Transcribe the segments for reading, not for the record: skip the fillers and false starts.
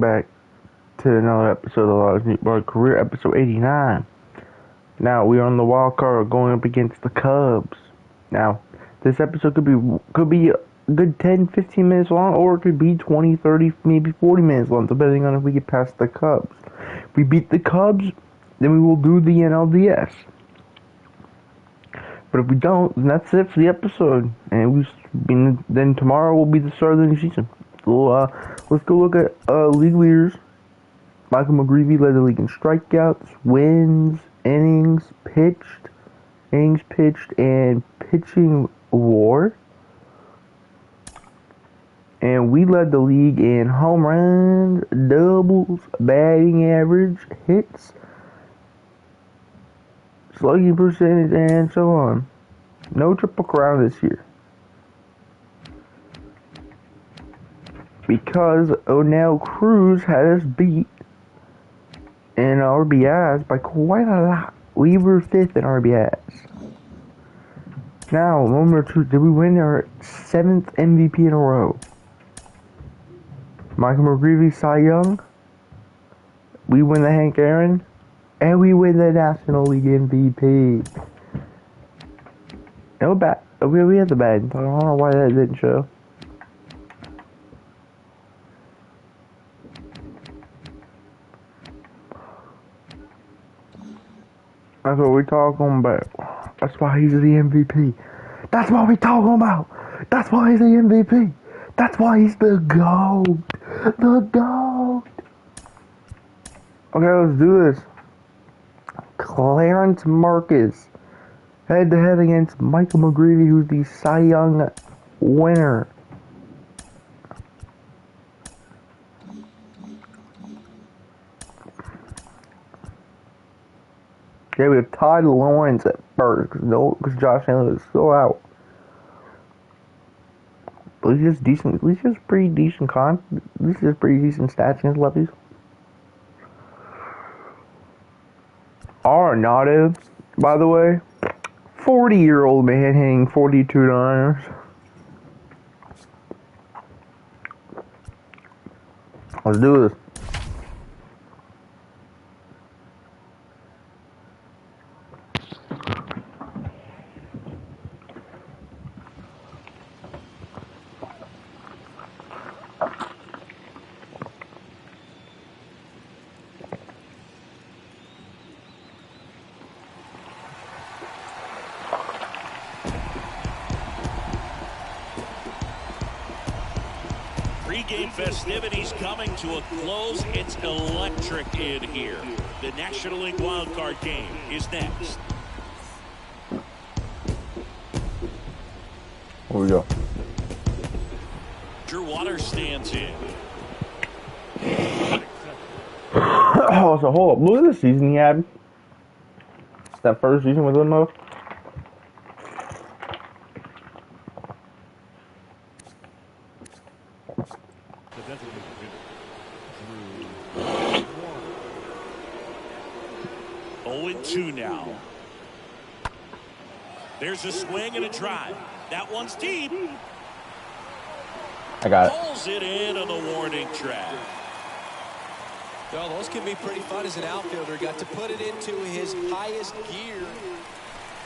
back to another episode of Lars Nootbaar Career, episode 89. Now, we are on the wild card going up against the Cubs. Now, this episode could be a good 10-15 minutes long, or it could be 20, 30, maybe 40 minutes long, depending on if we get past the Cubs. If we beat the Cubs, then we will do the NLDS. But if we don't, then that's it for the episode. And then tomorrow will be the start of the new season. So, let's go look at league leaders. Michael McGreevy led the league in strikeouts, wins, innings pitched, and pitching WAR. And we led the league in home runs, doubles, batting average, hits, slugging percentage, and so on. No Triple Crown this year, because O'Neill Cruz had us beat in RBIs by quite a lot. We were 5th in RBIs. Now, moment or two, did we win our 7th MVP in a row? Michael McGreevy, Cy Young. We win the Hank Aaron, and we win the National League MVP. No bat. We had the bat. I don't know why that didn't show. That's what we're talking about. That's why he's the MVP. That's what we're talking about. That's why he's the MVP. That's why he's the GOAT. The GOAT. Okay, let's do this. Clarence Marcus, head-to-head against Michael McGreevy, who's the Cy Young winner. Okay, we have Todd Lawrence at first, because Josh Allen is still out. But he's just decent. At least he has pretty decent stats against lefties. Arenado, by the way, 40-year-old man hitting 42 liners. Let's do this. Pre-game festivities coming to a close. It's electric in here. The National League wildcard game is next. Here we go. Drew Waters stands in. Oh, so hold up. Look at the season he had. That first season with him, Now. There's a swing and a drive. That one's deep. I got it. Pulls it in on the warning track. Well, those can be pretty fun as an outfielder. Got to put it into his highest gear.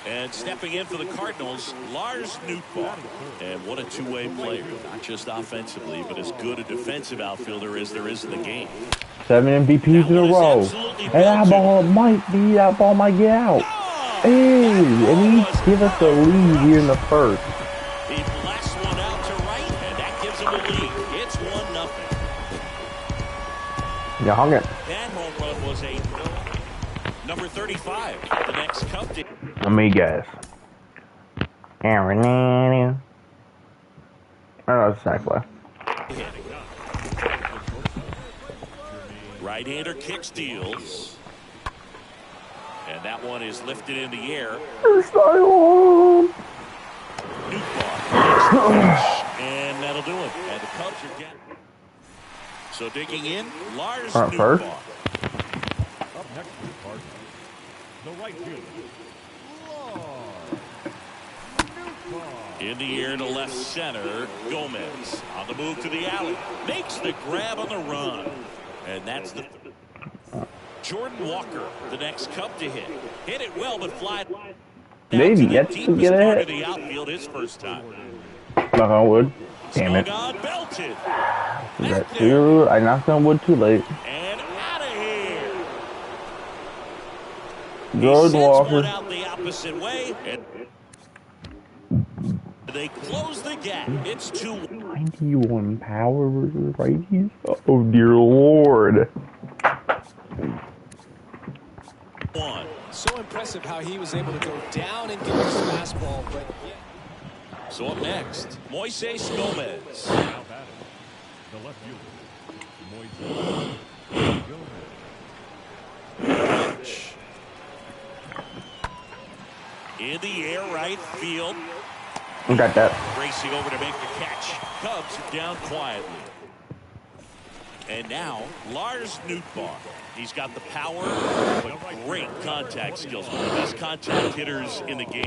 And stepping in for the Cardinals, Lars Nootbaar. And what a two-way player. Not just offensively, but as good a defensive outfielder as there is in the game. 7 MVPs in a row. And that ball might get out. Hey, and he give us the lead here in the first. He blasts one out to right, and that gives him a lead. It's 1-0. You hung it. That home run was a number 35. The next Cub team. Let me guess. Aaron. I know it's a sack fly. Right-hander kick steals. And that one is lifted in the air. Nootbaar. And that'll do it. And the Cubs are getting. So digging in, Lars Nootbaar. Nootbaar. Up next for the Cardinals, the right fielder, Lars Nootbaar. In the air to left center, Gomez on the move to the alley, makes the grab on the run, and that's the Jordan Walker, the next Cub to hit it well, but fly Maybe down to that's the to deepest get part it. of the outfield his first time. Knock on wood. Damn it. Swung on, belted. That too. I knocked on wood too late. And out of here. Jordan Walker. One out the opposite way. And they close the gap. It's 2-1. 91 power versus righties. Oh dear Lord. So impressive how he was able to go down and get this fastball, but so up next, Moises Gomez. Now batting, the left fielder, Moises Gomez. In the air, right field. Got that. Racing over to make the catch. Cubs are down quietly. And now, Lars Nootbaar. He's got the power, but great contact skills. One of the best contact hitters in the game.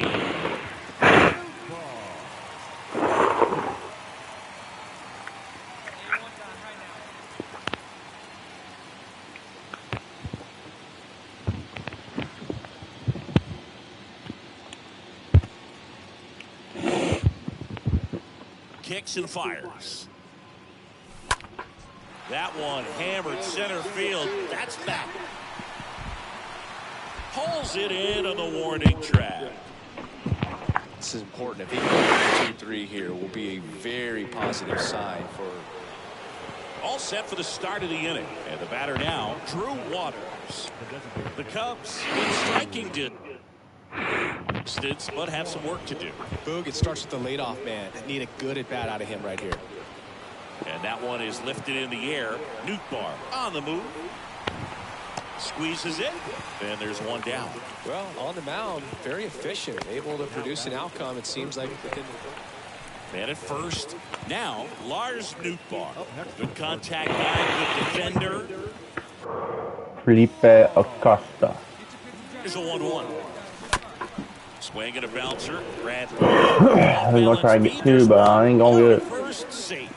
Kicks and fires. That one hammered center field. That's back. Pulls it in on the warning track. this is important. If he can 2-3 here, will be a very positive sign for. All set for the start of the inning. And the batter now, Drew Waters. The Cubs in striking distance, but have some work to do. Boog, it starts with the leadoff man. Need a good at bat out of him right here. And that one is lifted in the air. Nootbaar on the move. Squeezes it. And there's one down. Well, on the mound, very efficient. Able to produce an outcome, it seems like. Man at first. Now, Lars Nootbaar. Good contact guy, good defender. Felipe Acosta. Here's a 1-1. Swing and a bouncer. Brad. I'm gonna try and get two, but I ain't gonna get it. First safe.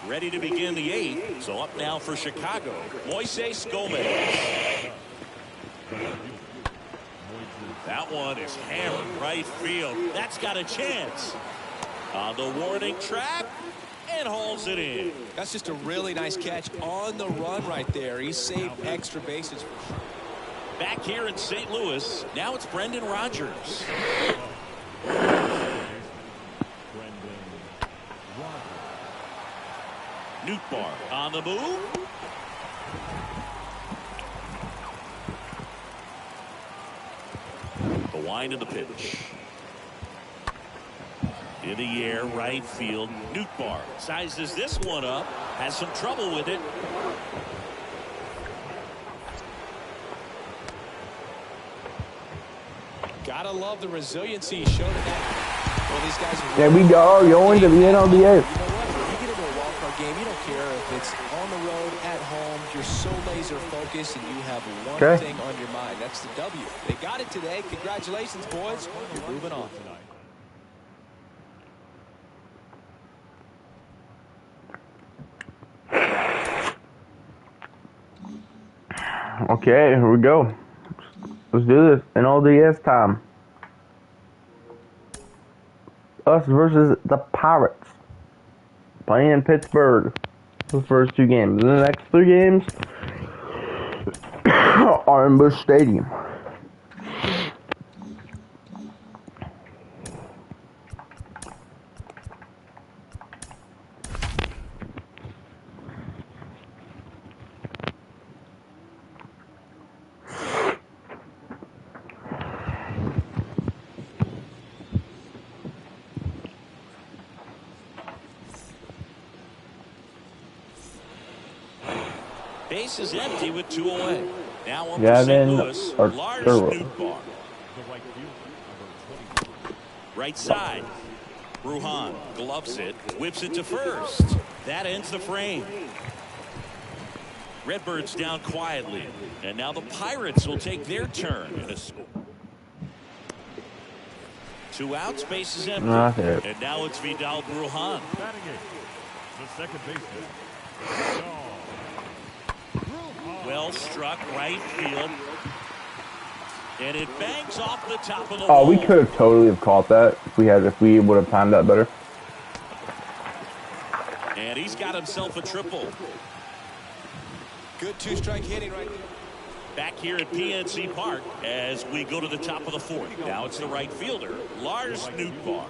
Ready to begin the eighth. So up now for Chicago, Moises Gomez. That one is hammered right field. That's got a chance. On the warning track and hauls it in. That's just a really nice catch on the run right there. He saved extra bases. Back here in St. Louis, now it's Brendan Rodgers. Nootbaar on the move. The wind of the pitch. In the air, right field. Nootbaar sizes this one up. Has some trouble with it. Gotta love the resiliency he showed in that. Well, these guys are. There we go. You're into the NLDS. You know what? When you get into a wild card game, you don't care if it's on the road, at home. You're so laser focused, and you have one thing on your mind. That's the W. They got it today. Congratulations, boys. You're moving on tonight. Okay, here we go. Let's do this. NLDS time. Us versus the Pirates. Playing in Pittsburgh. The first two games. The next three games are in Busch Stadium. Base is empty with two away. Now on for St. Louis, Lars Nootbaar. Right side. Bruhan gloves it, whips it to first. That ends the frame. Redbirds down quietly. And now the Pirates will take their turn in a score. 2 outs, bases empty. That's it. And now it's Vidal Brujan. Batting it, the second baseman. Well struck right field. And it bangs off the top of the Oh, wall. we could have totally have caught that if we would have timed that better. And he's got himself a triple. Good two-strike hitting right there. Back here at PNC Park as we go to the top of the 4th. Now it's the right fielder, Lars Nootbaar.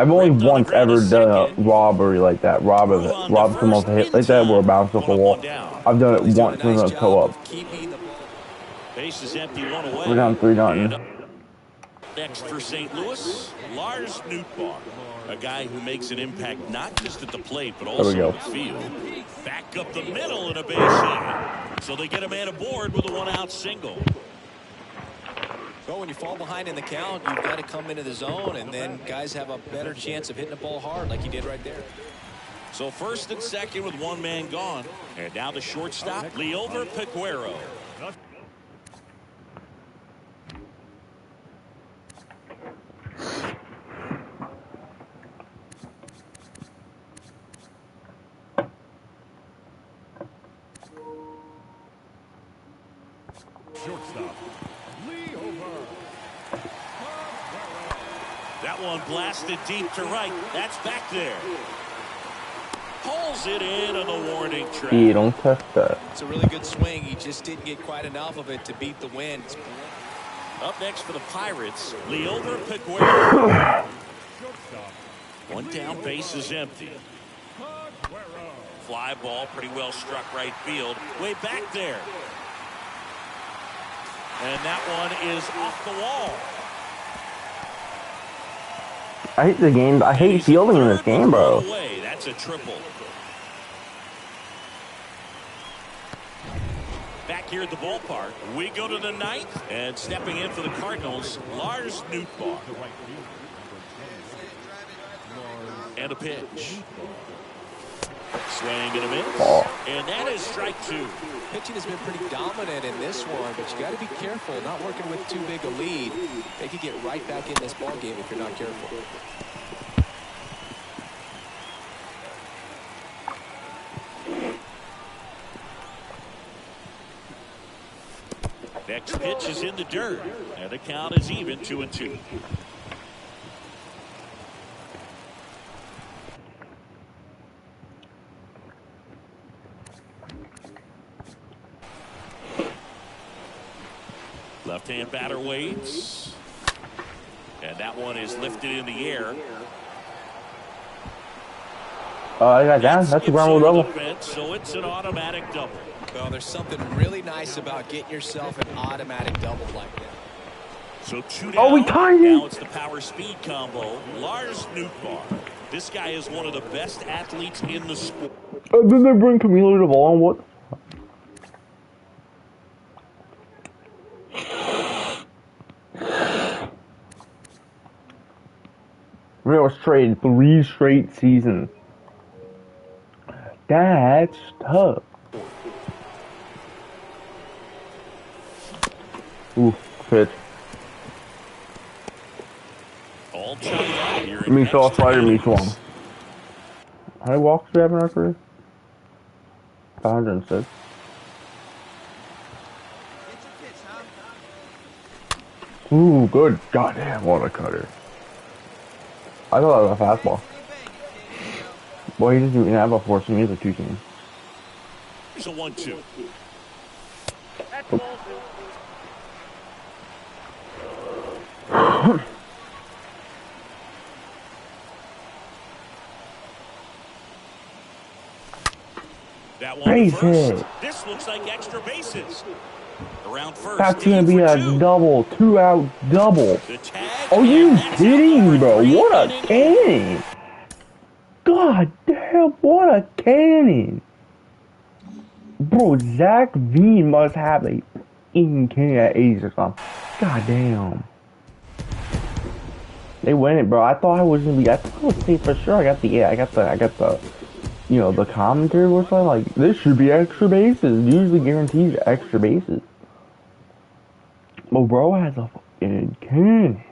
I've only once ever done a robbery like that. Rob someone off a hit like that where it bounced off the wall. I've done it once with a toe up. Base is empty, 1 away. We're down 3-0. Next for St. Louis, Lars Nootbaar. A guy who makes an impact not just at the plate, but also in the field. Back up the middle and a base hit. So they get a man aboard with a 1-out single. Well, when you fall behind in the count, you've got to come into the zone, and then guys have a better chance of hitting the ball hard like you did right there. So first and second with 1 man gone. And now the shortstop, Liover Peguero. Shortstop, Lee over. That one blasted deep to right. That's back there. Pulls it in on the warning track. Yeah, don't touch that. It's a really good swing. He just didn't get quite enough of it to beat the wind. Up next for the Pirates, Liover Peguero. 1 down, base is empty. Fly ball, pretty well struck right field. Way back there. And that one is off the wall. I hate the game. I hate fielding in this game, bro. That's a triple. Back here at the ballpark, we go to the 9th, and stepping in for the Cardinals, Lars Nootbaar. And a pitch. Swing and a miss. Oh. And that is strike 2. Pitching has been pretty dominant in this one, but you got to be careful, not working with too big a lead. They could get right back in this ball game if you're not careful. Next pitch is in the dirt, and the count is even 2-2. Left-hand batter waits. And that one is lifted in the air. I got down. That's a ground rule double. So it's an automatic double. Well, there's something really nice about getting yourself an automatic double like that. So 2 down. Oh, we tied it. Now it's the power speed combo. Lars Nootbaar. This guy is one of the best athletes in the sport. Then they bring Camilo Duvall on what? Real straight 3 straight seasons. That's tough. Ooh, pitch. All tied out here. Me saw Spider, me swung. How many walks do we have in our career? 506. Ooh, good. Goddamn, what a cutter. I thought that was a fastball. Boy, he doesn't even have a 4 seam, he has a 2 seam. Here's a 1-2. That one Base first. hit. This looks like extra bases. Around first. That's gonna be a double, 2-out double. The tag, Are you and that's kidding me, bro? 3 What a inning. cannon! God damn, what a cannon! Bro, Zach Veen must have a in cannon at 80 or something. God damn. They win it, bro. I thought I was gonna be. I thought I was safe for sure. I got the. You know, the commentary was like, this should be extra bases. Usually guarantees extra bases. But bro has a fucking cannon.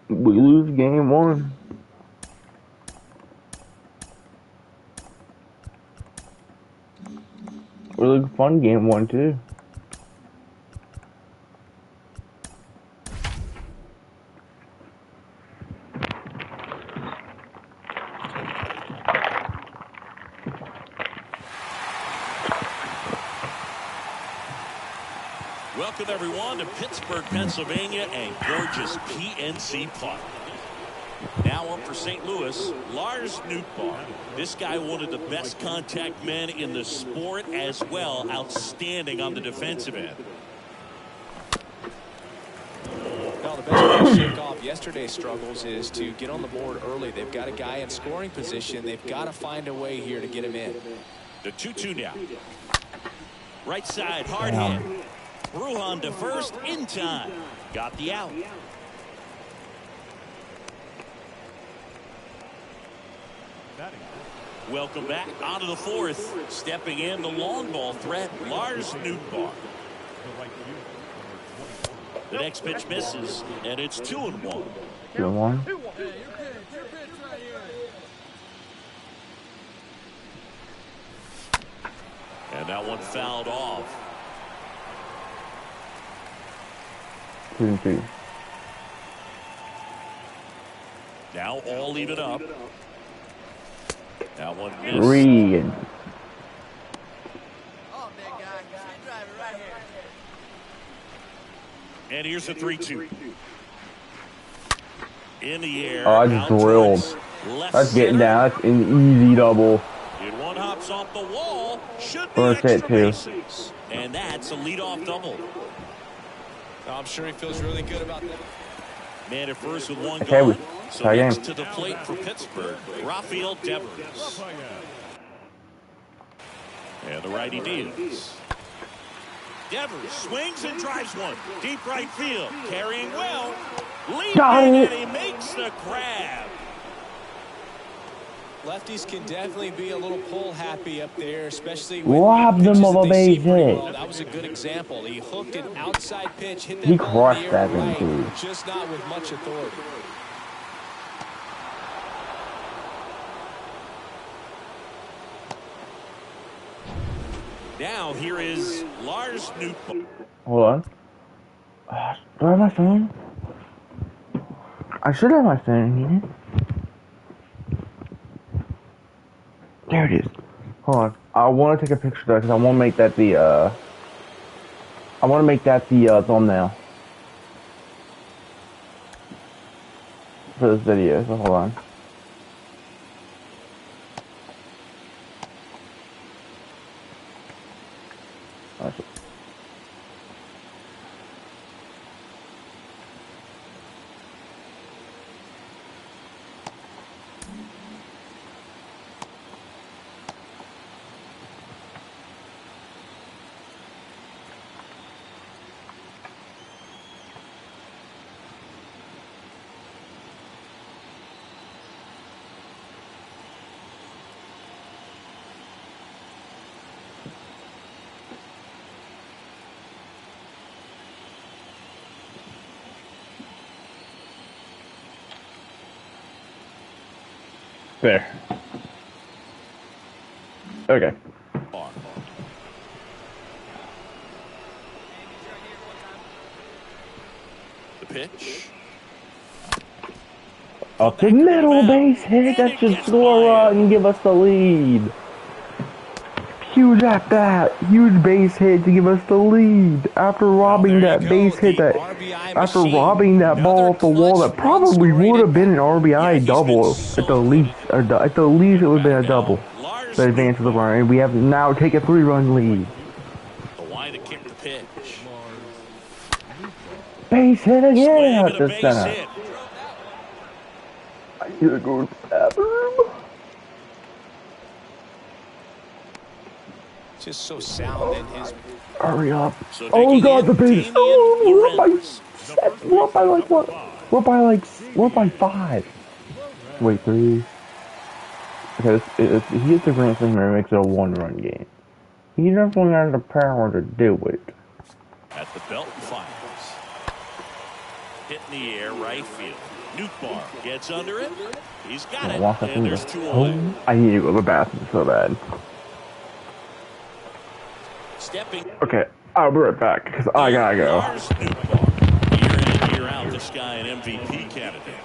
We lose game one. Really fun game one too. Welcome, everyone, to Pittsburgh, Pennsylvania, and gorgeous PNC Park. Now up for St. Louis, Lars Nootbaar. This guy, one of the best contact men in the sport as well. Outstanding on the defensive end. Well, the best way to shake off yesterday's struggles is to get on the board early. They've got a guy in scoring position. They've got to find a way here to get him in. The 2-2 now. Right side, hard hit. Bruhan to first in time. Got the out. Welcome back onto the fourth. Stepping in the long ball threat, Lars Nootbaar. The next pitch misses, and it's 2-1. 2-1. And that one fouled off. 2-2. Now all even up. That one missed. Regan. And here's the 3-2. In the air. Oh, I just drilled. That's getting down. That's an easy double. And one hops off the wall. Should be First hit, extra too. bases. And that's a leadoff double. I'm sure he feels really good about that. Man at first with one Okay, gone. So tie next game. to the plate for Pittsburgh, Rafael Devers. And the righty deals. Devers swings and drives one. Deep right field. Carrying well. Leaping, and he makes the grab. Lefties can definitely be a little pull happy up there, especially Rob with them pitches of a that they see base pretty hit. well. That was a good example. He hooked an outside pitch, hit that He ball in crushed the air that right, thing, too. just not with much authority. Now here is Lars Nootbaar. Hold on. Do I have my phone? I should have my phone here. There it is. Hold on. I want to take a picture of that because I want to make that the thumbnail for this video. So hold on. There. Okay. The pitch. Up the middle, base hit. That should score a run and give us the lead. Huge at bat. Huge base hit to give us the lead. After robbing that base hit, after robbing that ball off the wall, that probably would have been an RBI double at the least. At the least, it would have been a double. The advance of the run, and we have now take a 3-run lead. The line to kick the pitch. Base hit again at Swing and a the base center. hit. I need to go to the bathroom. Just so sound in his. Hurry up. So Oh god, the digging base. in, Oh, Damian we're up by like what? We're by 5. Wait, 3. Okay, if he hits the grand slam, it makes it a 1-run game. He definitely has the power to do it. At the belt and fires. Hit in the air, right field. Nootbaar gets under it. He's got it, Walk and there's 2 away. I need to go to the bathroom so bad. Stepping. Okay, I'll be right back because I gotta go. Lars Nootbaar. Year in and year out, this guy an MVP candidate.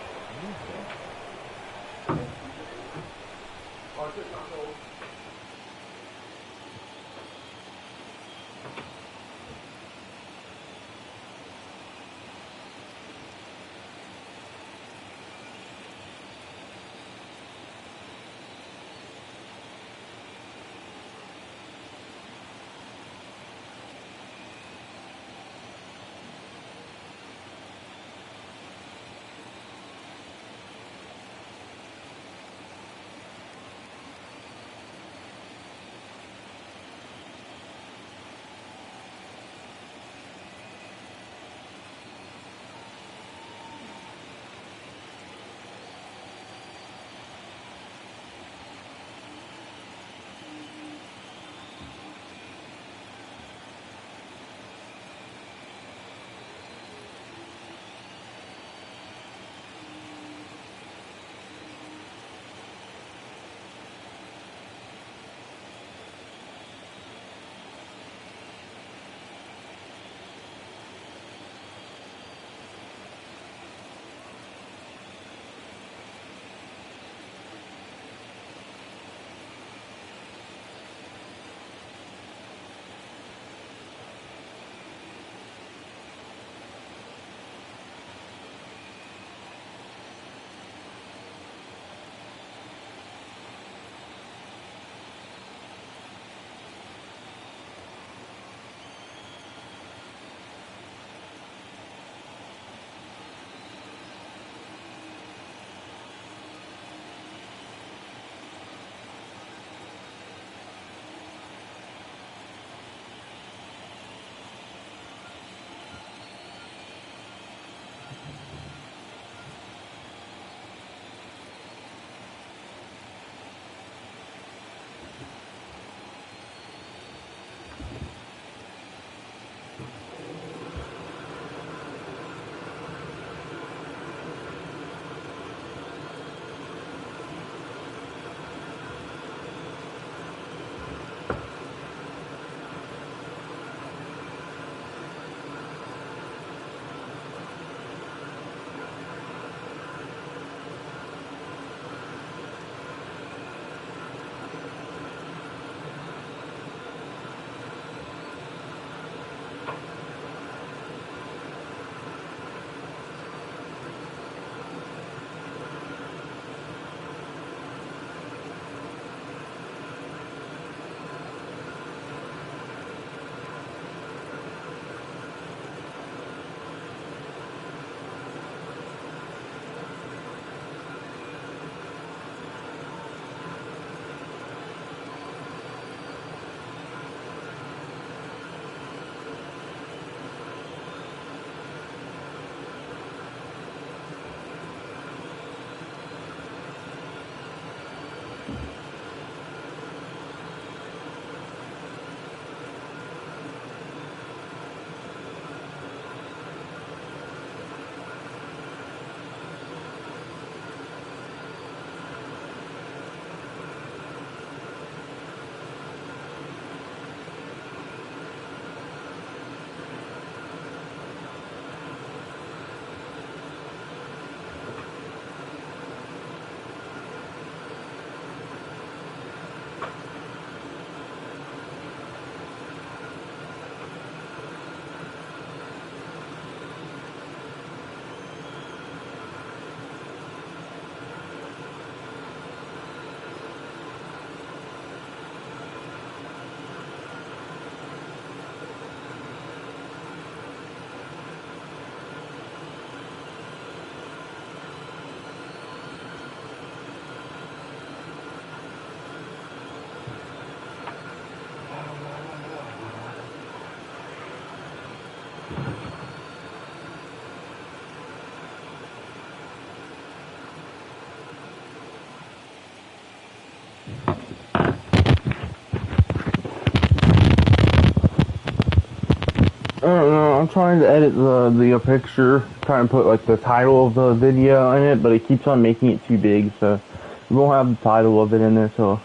I don't know. I'm trying to edit the picture, trying to put like the title of the video in it, but it keeps on making it too big, so we won't have the title of it in there. So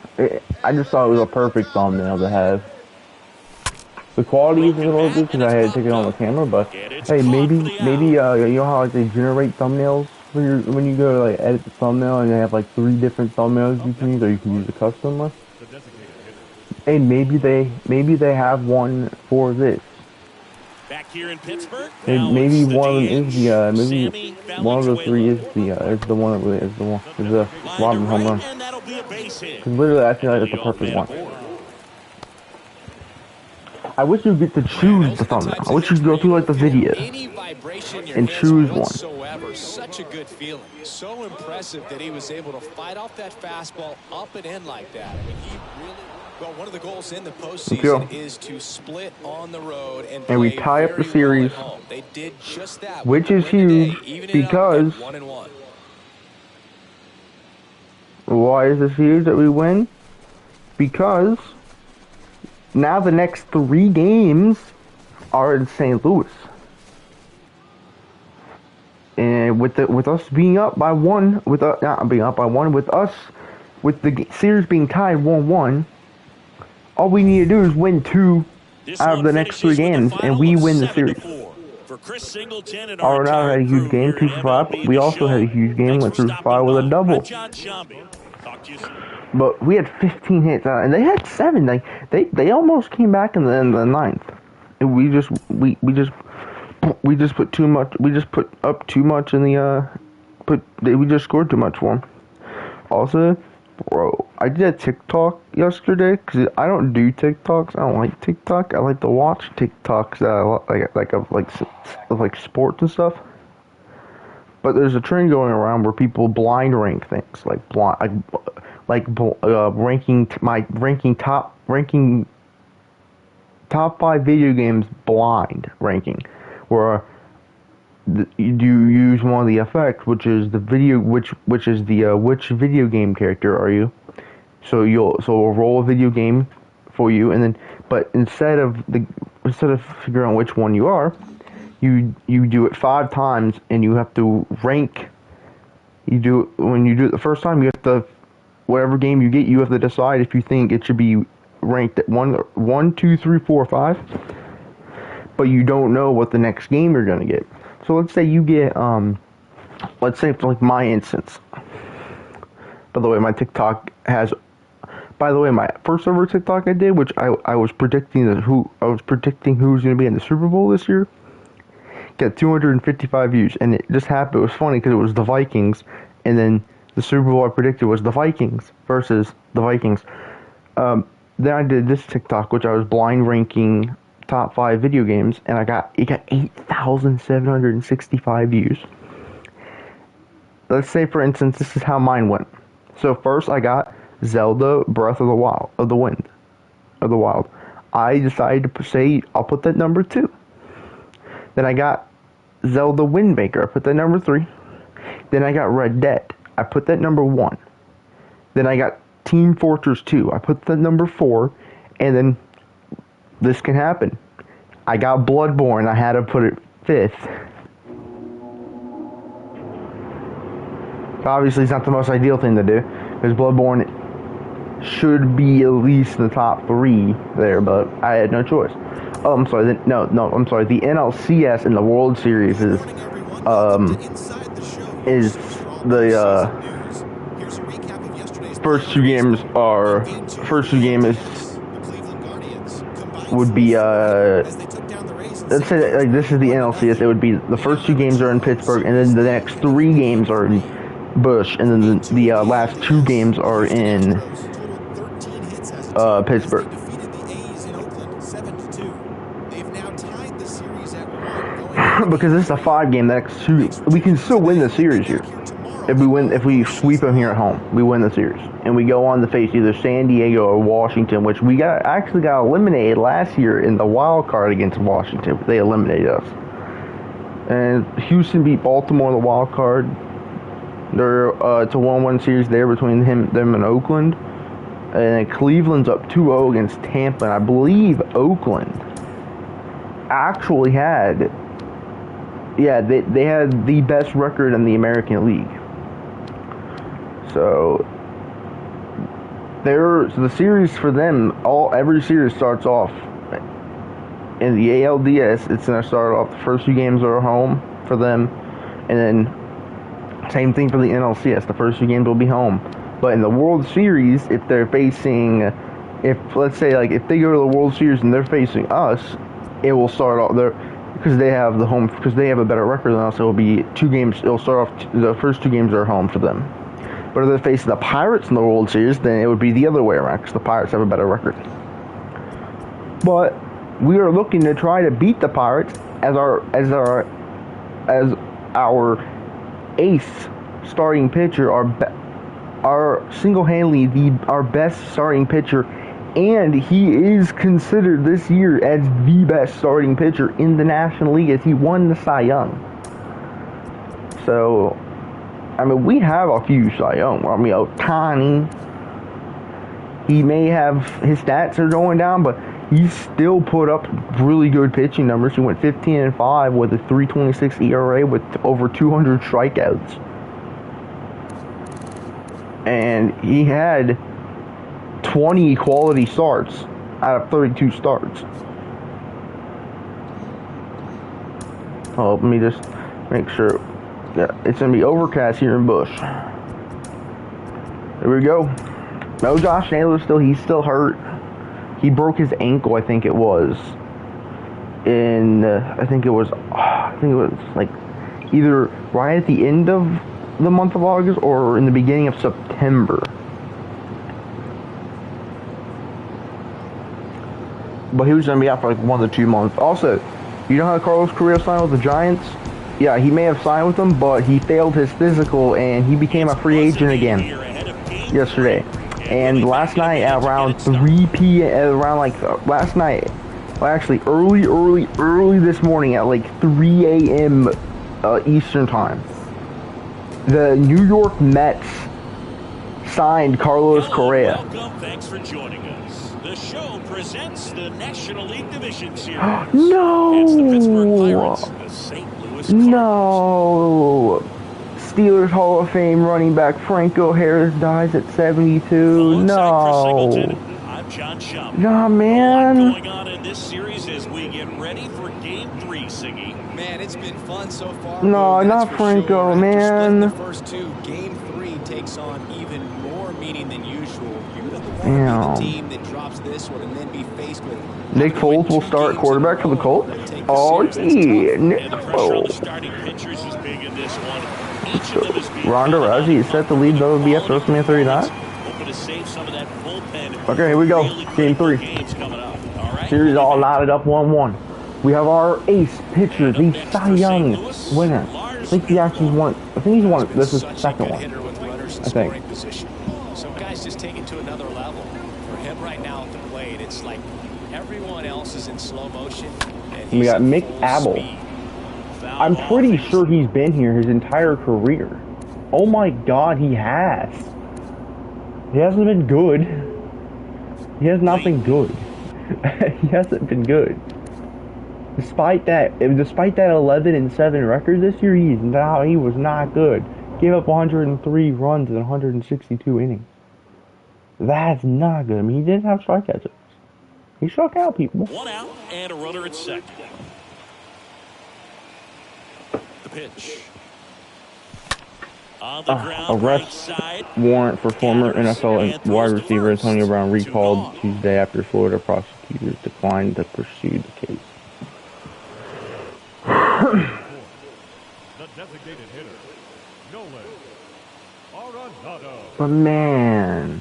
I just thought it was a perfect thumbnail to have. The quality isn't a little good because I had to take it on the camera, but hey, maybe you know how like they generate thumbnails when you go to like edit the thumbnail and they have like 3 different thumbnails you can use, or you can use a custom one. Hey, maybe they have one for this. Back here in Pittsburgh. Maybe one of them is the maybe one of the 3 is the one is the Robin home run. Because literally, I feel like it's the perfect one. I wish you get to choose the thumbnail. I wish you could go through like the video and choose one. Such a good feeling. So impressive that he was able to fight off that fastball up and in like that. I mean, he really. Well, one of the goals in the postseason is to split on the road and we tie up the series, they did just that, which is huge because why is this huge that we win? Because now the next 3 games are in St. Louis, and with us being up by 1, with us with the series being tied 1-1. All we need to do is win 2 out of the next 3 games, and we win the series. Arenado had a huge game, 2 for 5. We also had a huge game, went through 5 with a double. But we had 15 hits, and they had 7. Like they almost came back in the 9th. And we just put too much. We just put up too much in the we just scored too much for them. Also, bro, I did a TikTok yesterday because I don't do TikToks. I don't like TikTok. I like to watch TikToks like sports and stuff. But there's a trend going around where people blind rank things, ranking top 5 video games blind ranking, where you use one of the effects, which is the video, which video game character are you? So we'll roll a video game for you, and then but instead of figuring out which one you are, you do it 5 times, and you have to rank. When you do it the first time, you have to, whatever game you get, you have to decide if you think it should be ranked at 1, 2, 3, 4, 5. But you don't know what the next game you're gonna get. So let's say you get, let's say for like my instance. By the way, my first ever TikTok I did, which I was predicting who was gonna be in the Super Bowl this year, got 255 views, and it just happened. It was funny because it was the Vikings, and then the Super Bowl I predicted was the Vikings versus the Vikings. Then I did this TikTok, which I was blind ranking top 5 video games, and it got 8,765 views. Let's say, for instance, this is how mine went. So first I got Zelda Breath of the Wild. I decided to say I'll put that number 2. Then I got Zelda Wind Waker. I put that number 3. Then I got Red Dead. I put that number 1. Then I got Team Fortress 2. I put that number 4. And then this can happen. I got Bloodborne. I had to put it 5th. Obviously, it's not the most ideal thing to do, because Bloodborne should be at least in the top 3 there, but I had no choice. Oh, I'm sorry. I'm sorry. The NLCS in the World Series is the first 2 games would be let's say like this is the NLCS. It would be the first 2 games are in Pittsburgh, and then the next 3 games are in Busch, and then the last 2 games are in Pittsburgh. Because this is a 5 game, the next 2, we can still win the series here. If we sweep them here at home, we win the series, and we go on to face either San Diego or Washington, which we actually got eliminated last year in the wild card against Washington. They eliminated us, and Houston beat Baltimore in the wild card. It's a 1-1 series there between them and Oakland, and Cleveland's up 2-0 against Tampa, and I believe Oakland actually had, yeah, they had the best record in the American League. So the series for them, every series starts off in the ALDS. It's gonna start off, the first 2 games are home for them, and then same thing for the NLCS. The first 2 games will be home. But in the World Series, if they're facing, let's say like if they go to the World Series and they're facing us, it will start off there because they have the home, because they have a better record than us. It will be 2 games. It'll start off, the first 2 games are home for them. But if they're facing the Pirates in the World Series, then it would be the other way around because the Pirates have a better record. But we are looking to try to beat the Pirates as our ace starting pitcher, our single-handedly our best starting pitcher, and he is considered this year as the best starting pitcher in the National League as he won the Cy Young. So, I mean, we have a few Cy Young. I mean, Ohtani, he may have, his stats are going down, but he still put up really good pitching numbers. He went 15-5 with a 3.26 ERA with over 200 strikeouts. And he had 20 quality starts out of 32 starts. Oh, let me just make sure. Yeah, it's going to be overcast here in Bush. There we go. No Josh Naylor still. He's still hurt. He broke his ankle, I think it was. I think it was like either right at the end of the month of August or in the beginning of September. But he was going to be out for like 1 to 2 months. Also, you know how Carlos Correa signed with the Giants? Yeah, he may have signed with them, but he failed his physical and he became a free agent again yesterday. And last night at around 3 p.m., last night, well, actually early this morning at like 3 a.m. Eastern time, the New York Mets signed Carlos Correa. Welcome. Thanks for joining us. The show presents the National League Division Series. No! It's the Pittsburgh Pirates, the St. Louis Cardinals. No! Steelers Hall of Fame running back Franco Harris dies at 72. No. I'm John Schaub. Nah, man. A lot going on in this series as we get ready for Game 3, Siggy. Man, it's been fun so far. No, not Franco, man. The first 2, Game 3 takes on even more meaning than usual. You're the one team that drops this one and then be faced with Nick Foles will start quarterback for the Colts. Oh, yeah. Nick Foles. Ronda Rousey is set to lead WBF WrestleMania 39. Okay, here we go. Game 3. Series all knotted up 1-1. We have our ace pitcher, the Cy Young winner. I think he actually won. I think he's won. This is the second one. I think. So guys just take it to another level. For him right now at the plate, it's like everyone else is in slow motion. And we got Mick Abel. I'm pretty sure he's been here his entire career. Oh my God, he has. He hasn't been good. He has not been good. He hasn't been good. Despite that 11-7 record this year, he was not good. Gave up 103 runs in 162 innings. That's not good. I mean, he didn't have strikeouts. He struck out people. 1 out and a runner at second. The pitch. On the ground, arrest warrant for former NFL wide receiver Antonio Brown recalled Tuesday after Florida prosecutors declined to pursue the case. The designated hitter, Nolan Arenado. But man,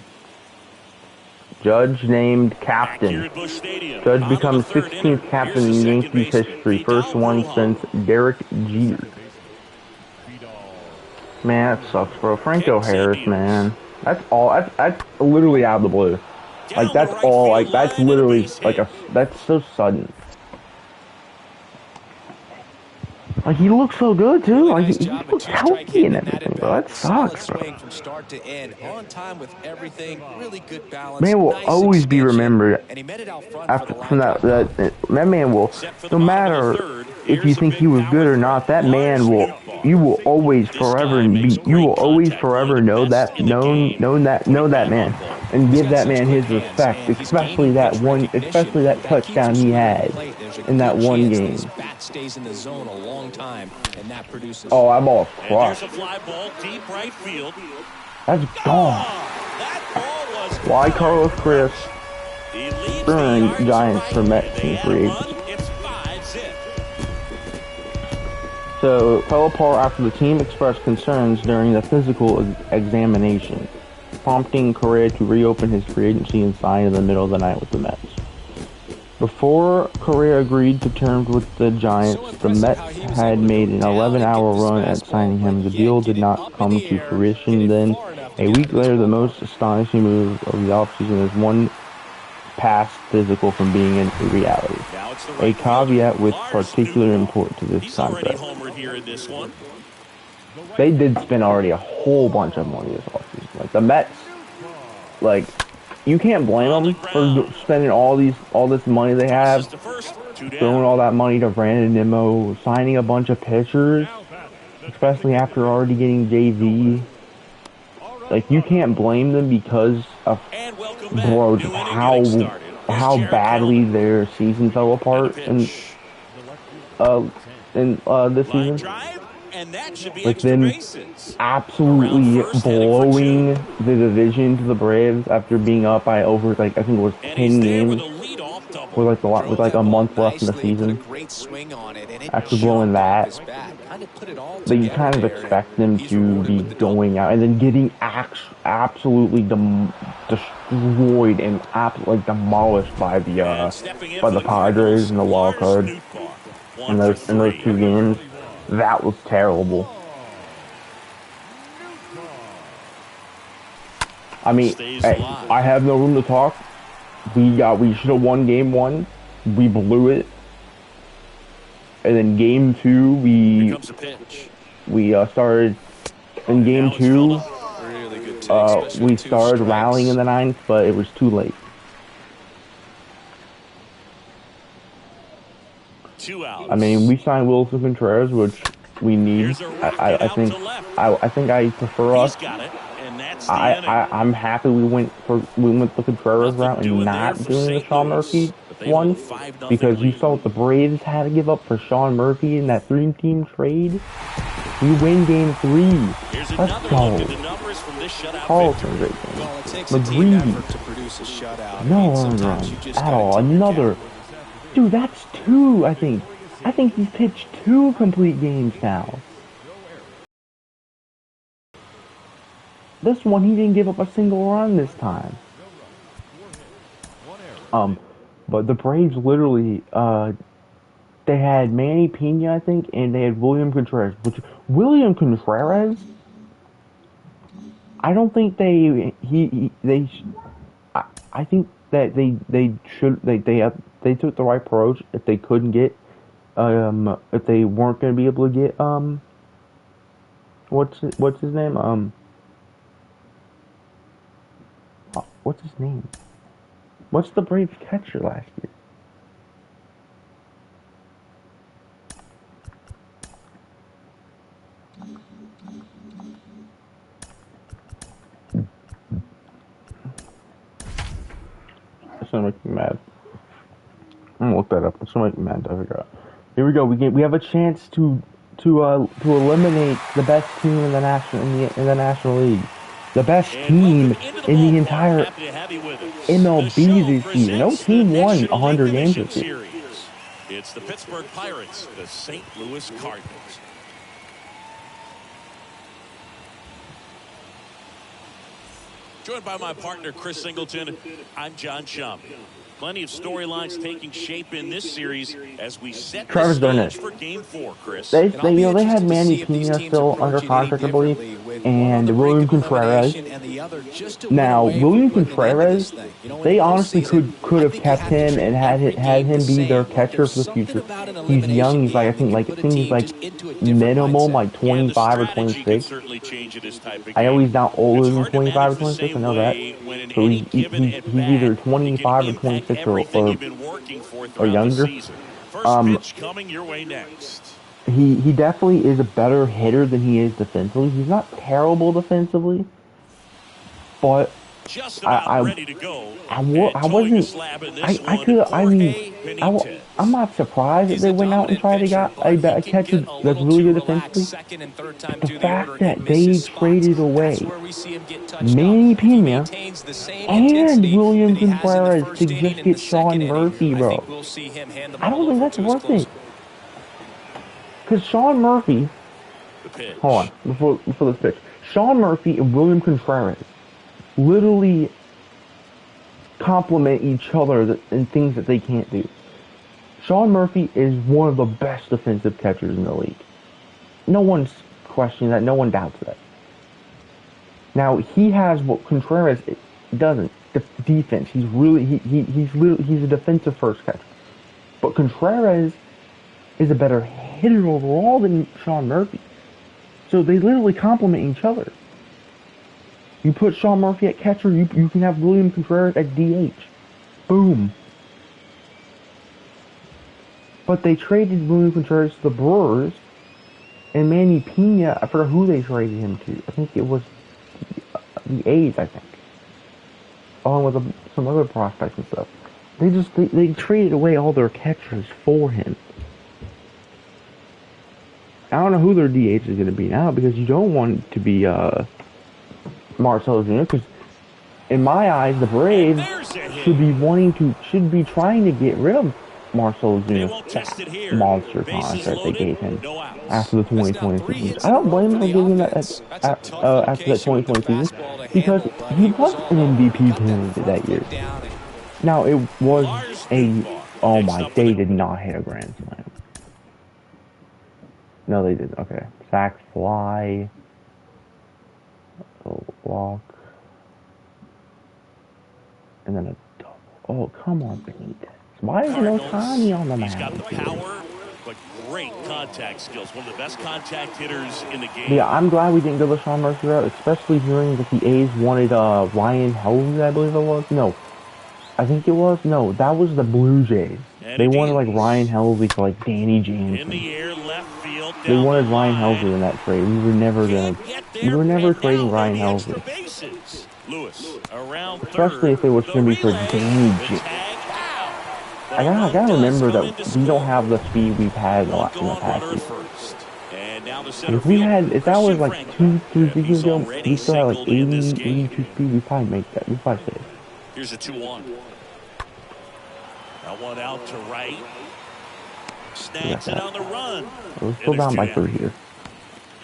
Judge named captain. Judge becomes 16th captain in Yankees history, first one since Derek Jeter. Man, that sucks, bro. Franco Harris, man. That's all. That's literally out of the blue. Like, that's all. Like, that's literally like that's so sudden. Like, he looks so good, too. Really Like, nice he job at looks two-strike healthy hitting and in that everything, bro. at-bat. That Solid sucks, bro. swing from start to end. On time with everything. Really good balance. Man will Nice always be extension. remembered And he met it out front for after the line from that drive double. that man will, Set for the no bottom of the matter third. if you Here's a think he big was good power or threat. not, that Lars man will, Nootbaar. you will always This forever guy makes you will great always contact, one of forever the know best that in the game. know Putting that man on ball. and He's give got that such man quick his hands, respect, and he's gaining pitch recognition. especially that That keeps him touchdown he square at the had plate. There's a in that good one chance that his game. bat stays in the zone a long time, and that produces. Oh, that ball And there's crushed. a fly ball deep right field. That's gone. That ball was Why Carlos Chris He leaves the during yard to Giants right. for Mets They in add free a agency? run. It's 5-zip. So, fell apart after the team expressed concerns during the physical examination, prompting Correa to reopen his free agency and sign in the middle of the night with the Mets. Before Correa agreed to terms with the Giants, the Mets had made an 11-hour run at signing him. The deal did not come to fruition then. A week later, the most astonishing move of the offseason is one past physical from being in reality. A caveat with particular importance to this He's already contract. homered here in this one. They did spend already a whole bunch of money this offseason. Like, the Mets, like, you can't blame them for spending all this money they have, throwing all that money to Brandon Nimmo, signing a bunch of pitchers, especially after already getting JV. Like, you can't blame them because of, bro, just how badly their season fell apart in this season. And that should be Like, extra then bases. absolutely blowing the division to the Braves after being up by over, like, I think it was 10 games with like a month left in the season. After blowing that, you kind of expect them to be going out and then getting absolutely destroyed and like demolished by the Padres in the wild card in those 2 games. That was terrible. I mean, hey, I have no room to talk. We should have won game 1. We blew it. And then game 2, we started in game 2. We started rallying in the 9th, but it was too late. 2 outs. I mean, we signed Wilson Contreras, which we need. I think I prefer us. I'm happy we went the Contreras route and not doing the Sean Murphy one, because you saw what the Braves had to give up for Sean Murphy in that 3-team trade. We win game 3. Let's go. Carlson, great game. McGreevy. No earned runs at all. Another. Dude, that's 2, I think. I think he's pitched 2 complete games now. This one, he didn't give up a single run this time. But the Braves literally, they had Manny Pena, I think, and they had William Contreras. William Contreras, I don't think I think that they took the right approach if they couldn't get, if they weren't going to be able to get, what's his name? What's his name? What's the Braves catcher last year? That's gonna make me mad. I'm gonna look that up. It's gonna make me mad. I forgot. Here we go. We have a chance to eliminate the best team in the National League. The best team in the entire MLB this season. No team won 100 games this year. It's the Pittsburgh Pirates, the St. Louis Cardinals. Joined by my partner, Chris Singleton, I'm John Shump. Plenty of storylines taking shape in this series as we set the Travis stage Darnett. for Game 4, Chris. They had Manny Pena still under contract, I believe, and William Contreras. Now, William Contreras, they honestly could have kept him and had him be their catcher for the future. He's young. He's like I think he's like minimum like 25 or 26. I know he's not older than 25 or 26. I know that. So he's either 25 or 26 or younger. Coming your way next. He definitely is a better hitter than he is defensively. He's not terrible defensively, but I'm not surprised that they went out and tried to get a catcher that's really good defensively. The fact that they traded away Manny Pena and William Contreras to just get Sean Murphy, bro. I don't think that's worth it. Because Sean Murphy, hold on, before this pitch, Sean Murphy and William Contreras literally complement each other in things that they can't do. Sean Murphy is one of the best defensive catchers in the league. No one's questioning that. No one doubts that. Now he has what Contreras doesn't. Defense. He's a defensive first catcher. But Contreras is a better hitter overall than Sean Murphy. So they literally complement each other. You put Sean Murphy at catcher, you can have William Contreras at DH. Boom. But they traded William Contreras to the Brewers, and Manny Pena, I forgot who they traded him to. I think it was the A's, I think. Along with some other prospects and stuff. They traded away all their catchers for him. I don't know who their DH is going to be now, because you don't want it to be Marcell Ozuna, because in my eyes, the Braves should be trying to get rid of Marcell Ozuna's monster contract they gave him after the 2020 season. I don't blame them for giving him that after that 2020 season, because he was an MVP candidate that year. Now, it was they did not hit a grand slam. No, they didn't. Okay. Sack, fly, walk, and then a double. Oh, come on, Benitez. Why is there no Tommy on the mound? He's got the power, but great contact skills. One of the best contact hitters in the game. Yeah, I'm glad we didn't go the Sean Murphy route, especially hearing that the A's wanted Ryan Helsley, I believe it was. No. I think it was. No, that was the Blue Jays. They wanted like Ryan Helsley for like Danny Jansen. In the air, left field, they wanted Ryan Helsley in that trade. We were never trading Ryan Helsley. Lewis, around especially if it was going to be for Danny Jansen. I gotta remember that we don't have the speed we've had in the past year. If that was like 2-3 seasons ago, we still had like 82 speed, we'd probably make that. We'd probably save. Here's a 2-1. That one out to right. Snags it on the run. We're still down by 3 here.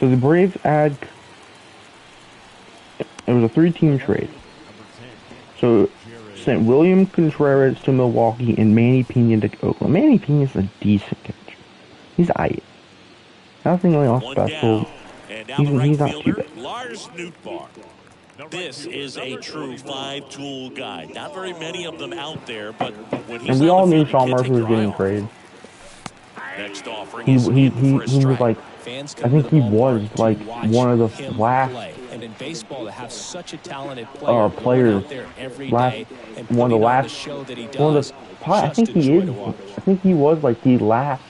So the Braves it was a 3-team trade. So sent William Contreras to Milwaukee and Manny Pena to Oakland. Manny Pena's a decent catcher. He's aight. Nothing really all special. He's not too bad. Lars Nootbaar. This is a true 5-tool guy. Not very many of them out there, but when he's and we all knew Sean Murphy was getting traded. Next offering he was like, I think he was like one of the last players. I think he was like the last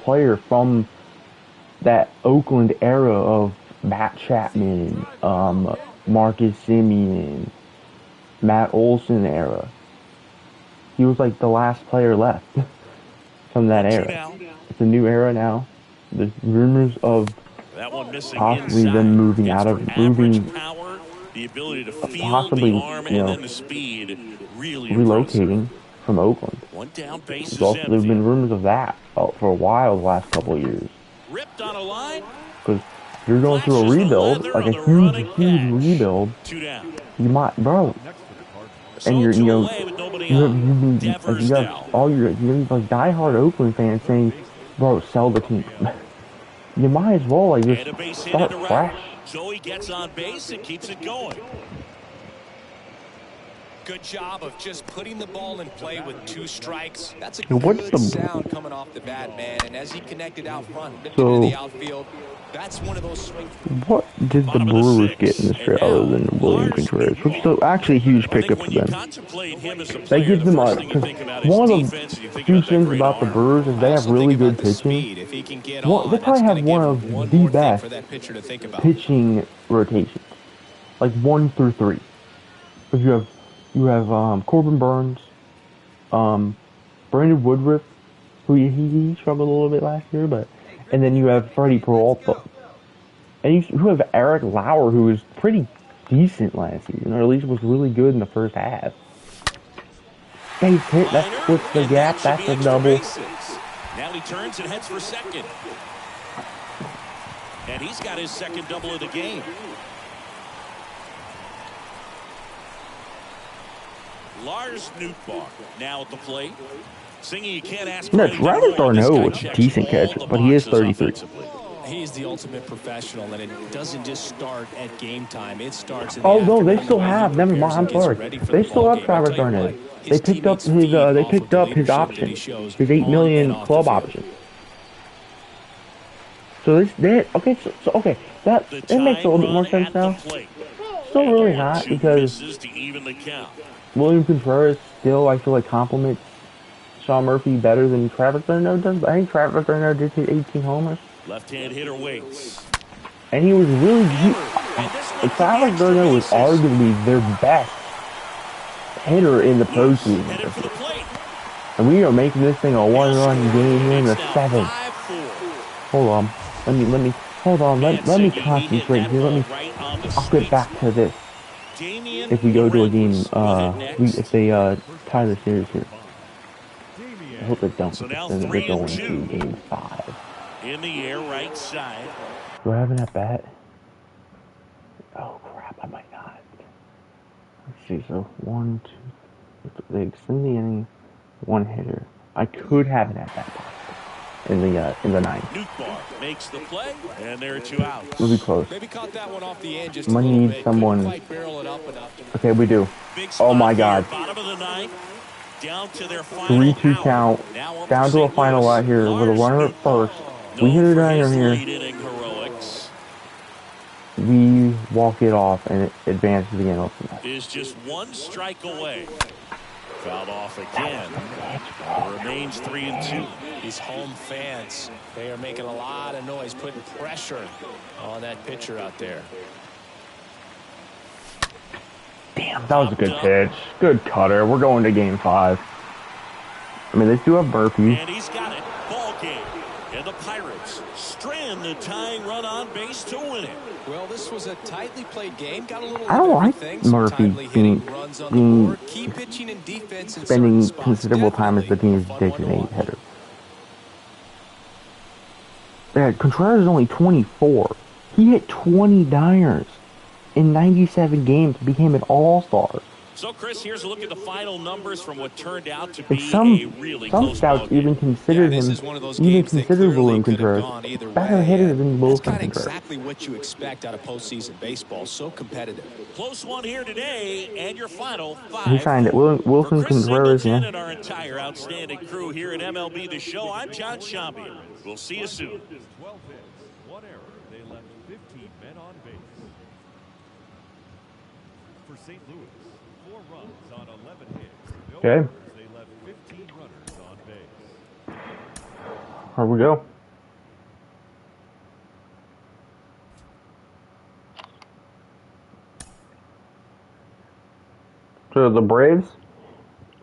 player from that Oakland era of Matt Chapman, Marcus Semien, Matt Olson era. He was like the last player left from that era. It's a new era now. There's rumors of possibly them moving out of power, the ability to possibly relocating from Oakland. There's been rumors of that for a while the last couple of years. Ripped on a line. Because you're going through a rebuild, like a huge rebuild. You might, bro. and you're, So you 2 know, away with nobody you on. have, Devers you have now. all your, you have like diehard Oakland fans saying, bro, sell the team. You might as well like And a just base hit start into right. fresh. So he gets on base and keeps it going. Good job of just putting the ball in play with 2 strikes. That's a What's good the sound coming off the bat, man. And as he connected out front, lifted into so? the outfield, that's one of those swings. What did the Bottom of the Brewers get 6th. in this And trade other now, than William Lars Contreras? Which is Nootbaar. actually a huge I think pickup when for you them. contemplate him as a They player, give the them first a thing you think about is one of defense, and you the think few about that things great about the arm. Brewers is I they have also really think about good the pitching. speed. If he can get Well, they on, probably that's have going to one give of him one the more thing best for that pitcher to think about. pitching rotations, like 1 through 3. Because you have Corbin Burns, Brandon Woodruff, who he struggled a little bit last year, and then you have Freddie Peralta, and you have Eric Lauer, who was pretty decent last season, or at least was really good in the first half. Base hit, that Liner, splits the and that gap, should that's be a extra double. bases. Now he turns and heads for second. And he's got his second double of the game. Lars Nootbaar now at the plate. Singing, you can't ask for No, anything Ryder more. This Darno guy was a checks decent all catch, the but he is boxes 33. offensively. He's the ultimate professional, and it doesn't just start at game time. It starts in the Oh no, they afternoon, still the way he have. Never prepares mind. and I'm gets sorry. ready for They the still ball have game. I'll Travis tell you what, Darno. his They teammates feed they off of picked the up his leadership that he option, shows his $8 on million and off the club field. option. So that The it makes a tying little bit more run sense at the now. plate. Still And really the not 1-2 because misses to even the count. William Contreras still I feel like compliments Sean Murphy better than Travis Darno does. But I think Travis Darno did hit 18 homers, Left-hand hitter waits. and he was really And this one could be Travis extra Darno was bases. arguably their best hitter in the Loose, postseason. headed for the plate. And we are making this thing a He'll one-run score, game and here in the it's now 7th. 5-4. Hold on. Hold on. Let me Mancini, he hit concentrate that here. ball right on the I'll get sweet back to this. Damian If we go to a game, Lorenz will hit next. if they tie the series here. I hope they don't. So now Because then they're going 3-2. to game 5. In the air, right side. Do I have an at bat? Oh crap! I might not. Let's see. So 1, 2. They extend the inning. 1 hitter. I could have an at bat in the 9th. Nootbaar makes the play, and there are 2 outs. We'll be close. Maybe caught that one off the end just I'm a gonna little need bit. someone. Couldn't quite barrel it up enough to... Okay, we do. Big Oh spot my here, God. bottom of the 9th, down to their final 3-2 hour. count. Now on Down for to a St. final Louis, out here with a Lars runner at Nootbaar. first. We hit a Known for diner his here. late inning heroics. We walk it off and it advances the game up from that. Is just 1 strike away. Fouled off again. It remains 3-2. These home fans, they are making a lot of noise, putting pressure on that pitcher out there. Damn, that was a good pitch. Good cutter. We're going to game 5. I mean, they do have Murphy. And he's got it. Ball game. And the Pirates strand the tying run on base to win it. Well, this was a tightly played game. Got a little I don't of like everything. Some Murphy timely hitting, being- runs on being- the board, key pitching and defense in Spending certain spots. considerable time as the Definitely team's a fun one to designated watch. hitter. Yeah, Contreras is only 24. He hit 20 diners in 97 games, became an all-star. So, Chris, here's a look at the final numbers from what turned out to And be a some really close scouts ball game. even consider Yeah, this him, is one of those even games that consider clearly William could have Contreras gone either better way, hitter and than that's Wilson kind of Contreras. exactly what you expect out of postseason baseball. So competitive. Close one here today, and your final 5. He signed it. Wilson For Chris Contreras, Singleton yeah. and our entire outstanding crew here at MLB The Show, I'm John Champion. We'll see you soon. 12 hits, 1 error. They left 15 men on base. For St. Louis, 4 runs on 11 hits. No Okay. errors. They left 15 runners on base. Here we go. So the Braves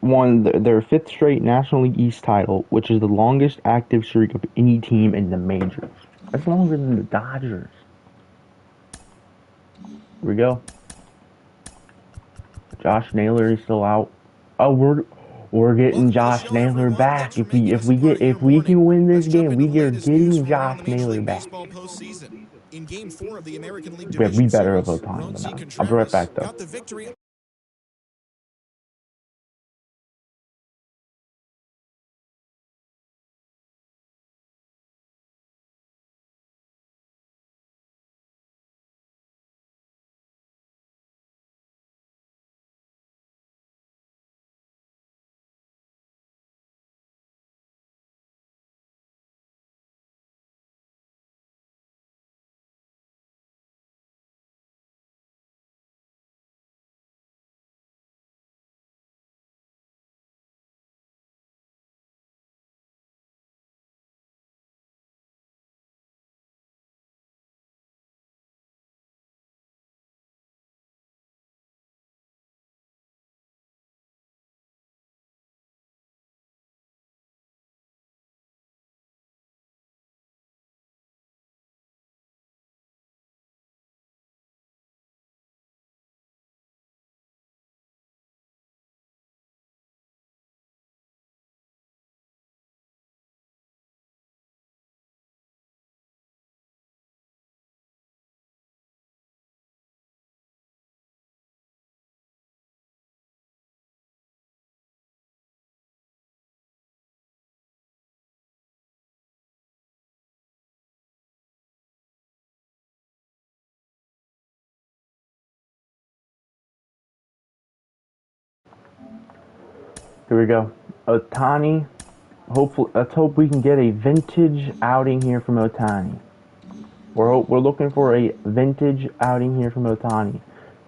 won their 5th straight National League East title, which is the longest active streak of any team in the majors. That's longer than the Dodgers. Here we go. Josh Naylor is still out. Oh, we're getting Josh Naylor back. If we can win this game, we are getting Josh Naylor back. In Game 4 of the American League We Division better have Series, a time than Ronzi that. I'll be right Contreras back, though. got the victory. Here we go. Ohtani. Hopefully, let's hope we can get a vintage outing here from Ohtani. We're looking for a vintage outing here from Ohtani.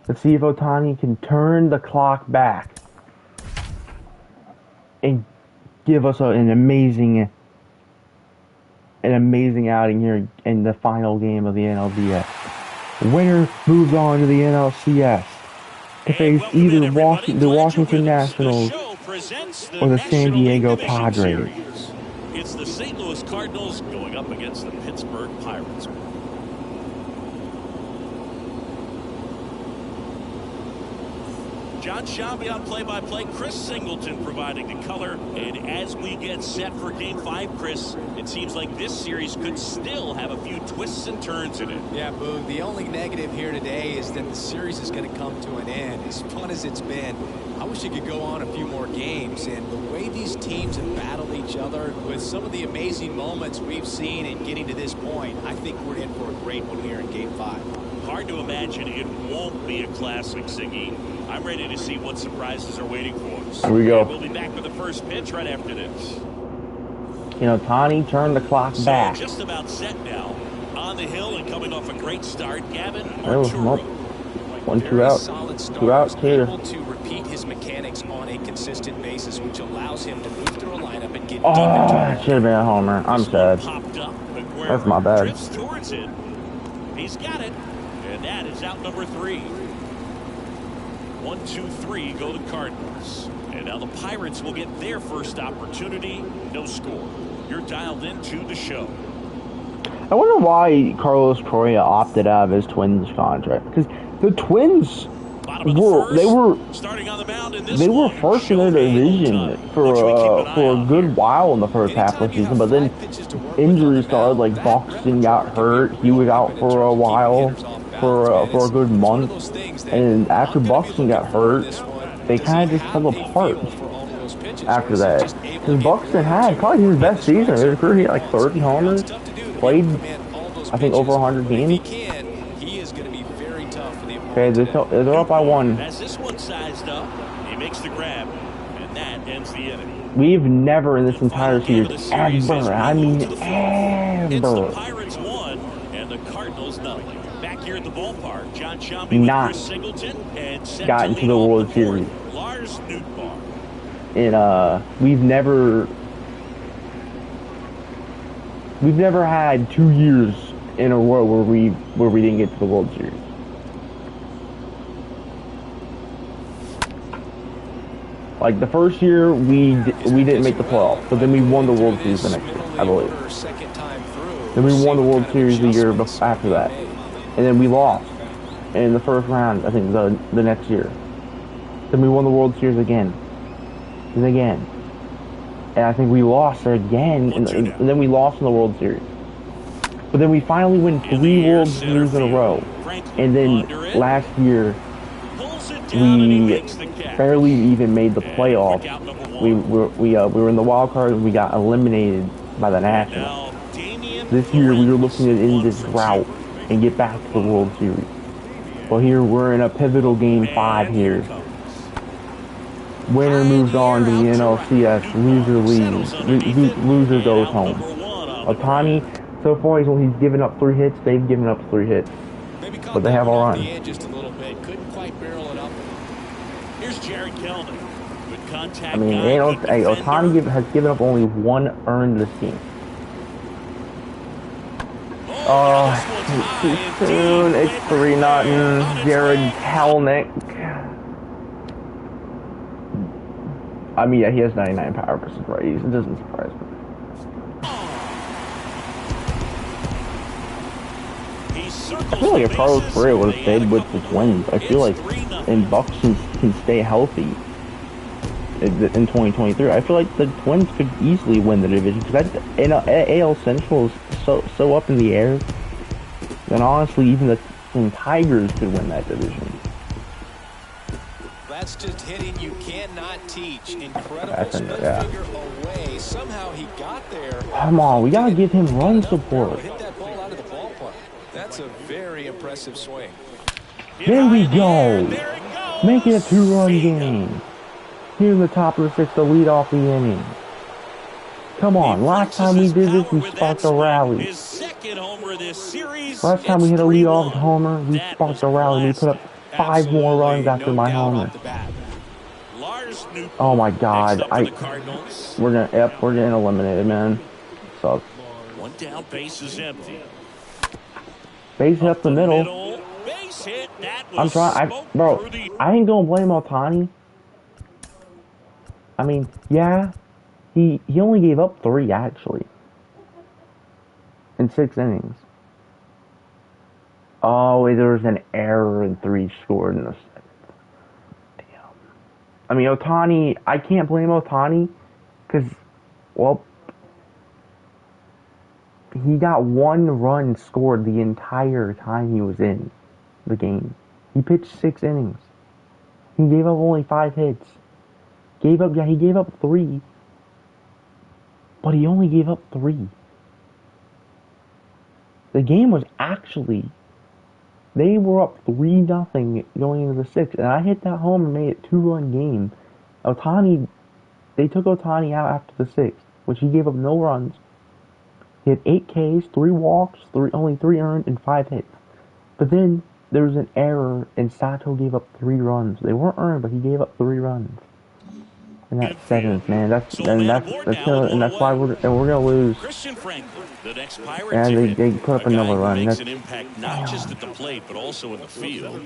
Let's see if Ohtani can turn the clock back and give us an amazing outing here in the final game of the NLDS. Winner moves on to the NLCS to face either the Washington Nationals or the San Diego Padres. It's the St. Louis Cardinals going up against the Pittsburgh Pirates. John Shabby on play-by-play. Chris Singleton providing the color. And as we get set for Game 5, Chris, it seems like this series could still have a few twists and turns in it. Yeah, Boog, the only negative here today is that the series is going to come to an end. As fun as it's been, I wish it could go on a few more games. And the way these teams have battled each other with some of the amazing moments we've seen in getting to this point, I think we're in for a great one here in Game 5. Hard to imagine it won't be a classic, Siggy. I'm ready to see what surprises are waiting for us. Here we go. We'll be back with the first pitch right after this. Ohtani turned the clock back. Just about set now. On the hill and coming off a great start, Gavin Nope. Arturo. 1-2 out. Solid start. 2 out here. Able to repeat his mechanics on a consistent basis, which allows him to move through a lineup and get Oh, deep into that should have been a homer. I'm sad. Popped up, but That's my bad. drifts towards it. He's got it. And that is out number 3. 1, 2, 3 go the Cardinals. And now the Pirates will get their first opportunity. No score. You're dialed into the show. I wonder why Carlos Correa opted out of his Twins contract. Because the Twins starting on the mound in this they were one, first in their division for a good while in the first half of the season, but then injuries started. Like Buxton got hurt, he was out for a while, for a good month, and after Buxton got hurt, they kind of just fell apart after that. Because Buxton had probably his best season of his career. He had like 30 homers, played I think over 100 games. Okay, they're up by 1. As this one sized up, he makes the grab, and that ends the inning. We've never in this entire series ever, I mean It's the ever, Pirates 1 and the Cardinals 0. Back here at the ballpark, John Shambi not with Chris Singleton and set got to into lead the off World the Series. board, Lars Nootbaar. And we've never had 2 years in a row where we didn't get to the World Series. Like the first year we didn't make the playoffs, but then we won the World Series the next year, I believe. Then we won the World Series the year after that, and then we lost in the first round. I think the next year. Then we won the World Series again, and again, and I think we lost again, and then we lost in the World Series. But then we finally win 3 World Series in a row, and then last year we barely even made the playoffs. We were in the wild card and we got eliminated by the Nationals. This year we were looking to end this drought and get back to the World Series. Well, here we're in a pivotal Game 5 here. Winner moves on to the NLCS. Loser leaves. Loser goes home. Ohtani, so far he's given up 3 hits. They've given up 3 hits, but they have a run. I mean, Ohtani has given up only 1 earned this game. Oh, too soon. It's 3-0. Jared Kelenic. I mean, yeah, he has 99 power versus righties. It doesn't surprise me. I feel like if Carlos Correa would have stayed with the Twins, I feel like, and Buxton can stay healthy in 2023, I feel like the Twins could easily win the division, because AL Central is so up in the air. Then honestly, even the Tigers could win that division. That's just hitting you cannot teach. Incredible figure away. Somehow he got there. Come on, we gotta give him run support. Hit that ball out of the ballpark. That's a very impressive swing. There we go. Make it a 2-run game. here in the top of the sixth to lead off the inning. Come on, last time we did this, we sparked a rally. His second homer of this series. Last time we hit a leadoff homer, we sparked a rally. We put up 5 more runs after my homer. Lars Nootbaar, oh my God, we're getting eliminated, man. Sucks. One down, base is empty. Base hit up the middle. Base hit. That I'm was trying, I ain't gonna blame Ohtani. I mean, yeah, he only gave up 3 actually in 6 innings. Oh, there was an error and 3 scored in the 7th. Damn. I mean, Ohtani, I can't blame Ohtani because, well, he got 1 run scored the entire time he was in the game. He pitched 6 innings. He gave up only 5 hits. He gave up 3. But he only gave up 3. The game was actually, they were up 3-0 going into the 6th, and I hit that home and made it 2-run game. They took Ohtani out after the 6th, which he gave up no runs. He had 8 Ks, 3 walks, only 3 earned, and 5 hits. But then there was an error, and Sato gave up 3 runs. They weren't earned, but he gave up 3 runs. And that 7th, man. That's why we're gonna lose. The next Pirate and they put up another run. Makes an impact not just at the plate, but also in the field.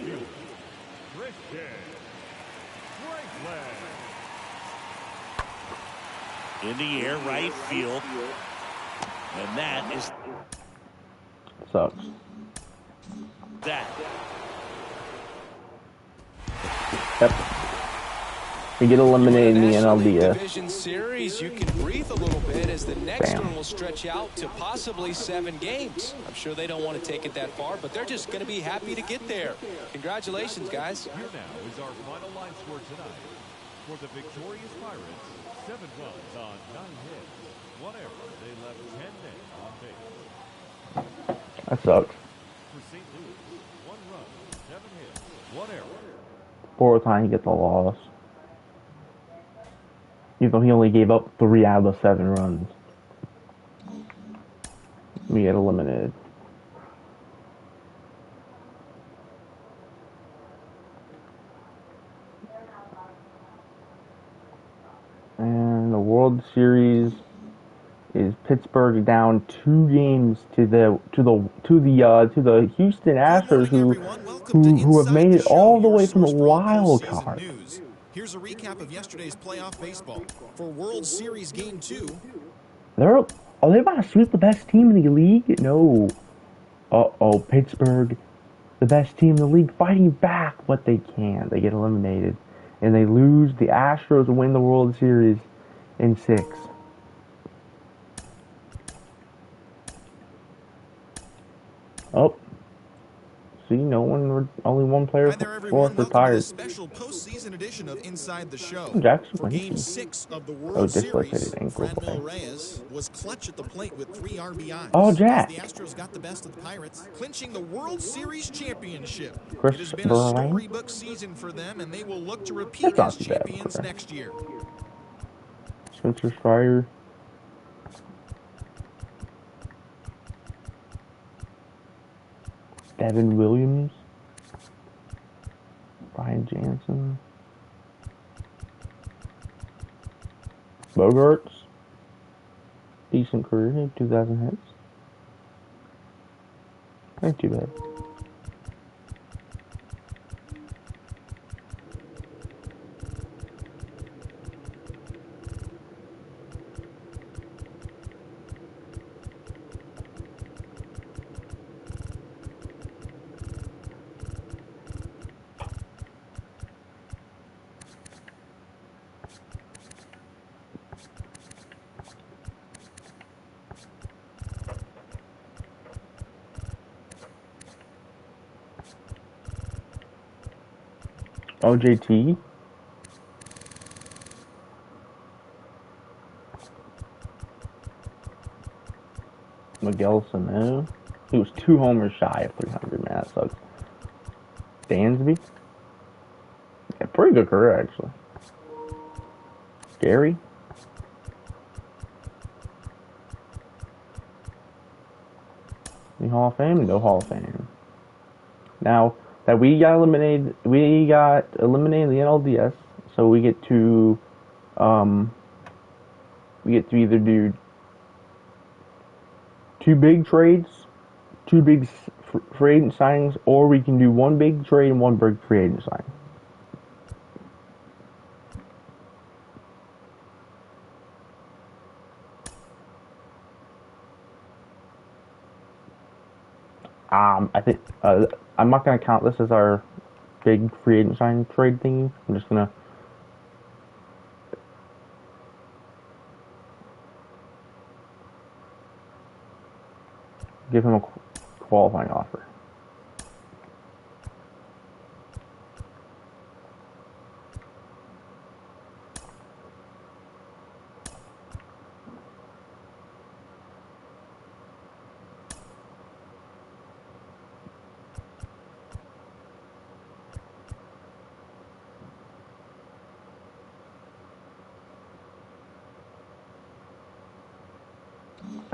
In the air, right field. And that is... Sucks. That. Yep. We get eliminated in the NLDS. Division series, you can breathe a little bit as the next one will stretch out to possibly 7 games. I'm sure they don't want to take it that far, but they're just going to be happy to get there. Congratulations, guys. Here now is our final line score tonight. For the victorious Pirates, 7 runs on 9 hits. 1 error. They left 10 men on base. That sucks. For St. Louis, 1 run, 7 hits, 1 error. Fourth time he gets a loss. Even though he only gave up 3 out of the 7 runs. We get eliminated. And the World Series is Pittsburgh down 2 games to the Houston Astros, who have made it all the way from the wild card. Here's a recap of yesterday's playoff baseball. For World Series Game 2. Are they about to sweep the best team in the league? No. Uh-oh, Pittsburgh, the best team in the league, fighting back what they can. They get eliminated. And they lose. The Astros win the World Series in 6. Oh. See, only one player retired. A special postseason edition of Inside the Show. Jackson For Game 6 of the World Series, Franmil Reyes was clutch at the plate with 3 RBIs. Oh, Jack. The Astros got the best of the Pirates, clinching the World Series championship. It has been a storybook season for them, and they will look to repeat as champions next year. Spencer Strider. Devin Williams, Brian Jansen, Bogarts, decent career, 2,000 hits. Ain't too bad. OJT. Miguel Sano. He was 2 homers shy of 300, man. That sucks. Dansby. Yeah, pretty good career, actually. Scary. The Hall of Fame? No Hall of Fame. Now that we got eliminated in the NLDS, so we get to either do two big trades, two big free agent signings, or we can do one big trade and one big free agent signing. I think I'm not gonna count this as our big free agent signing trade thingy. I'm just gonna give him a qualifying offer.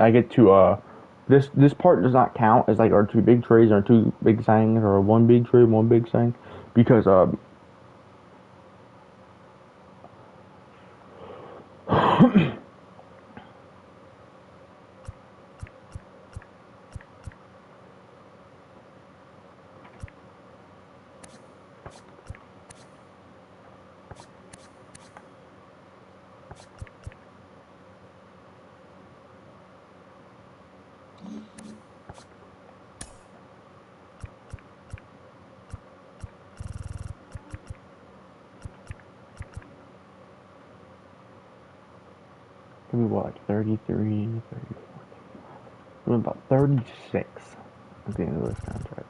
I get to this part does not count as like our two big trades or two big signings or one big trade, one big signing, because give me what, like 33, 34, about 36 at the end of this contract.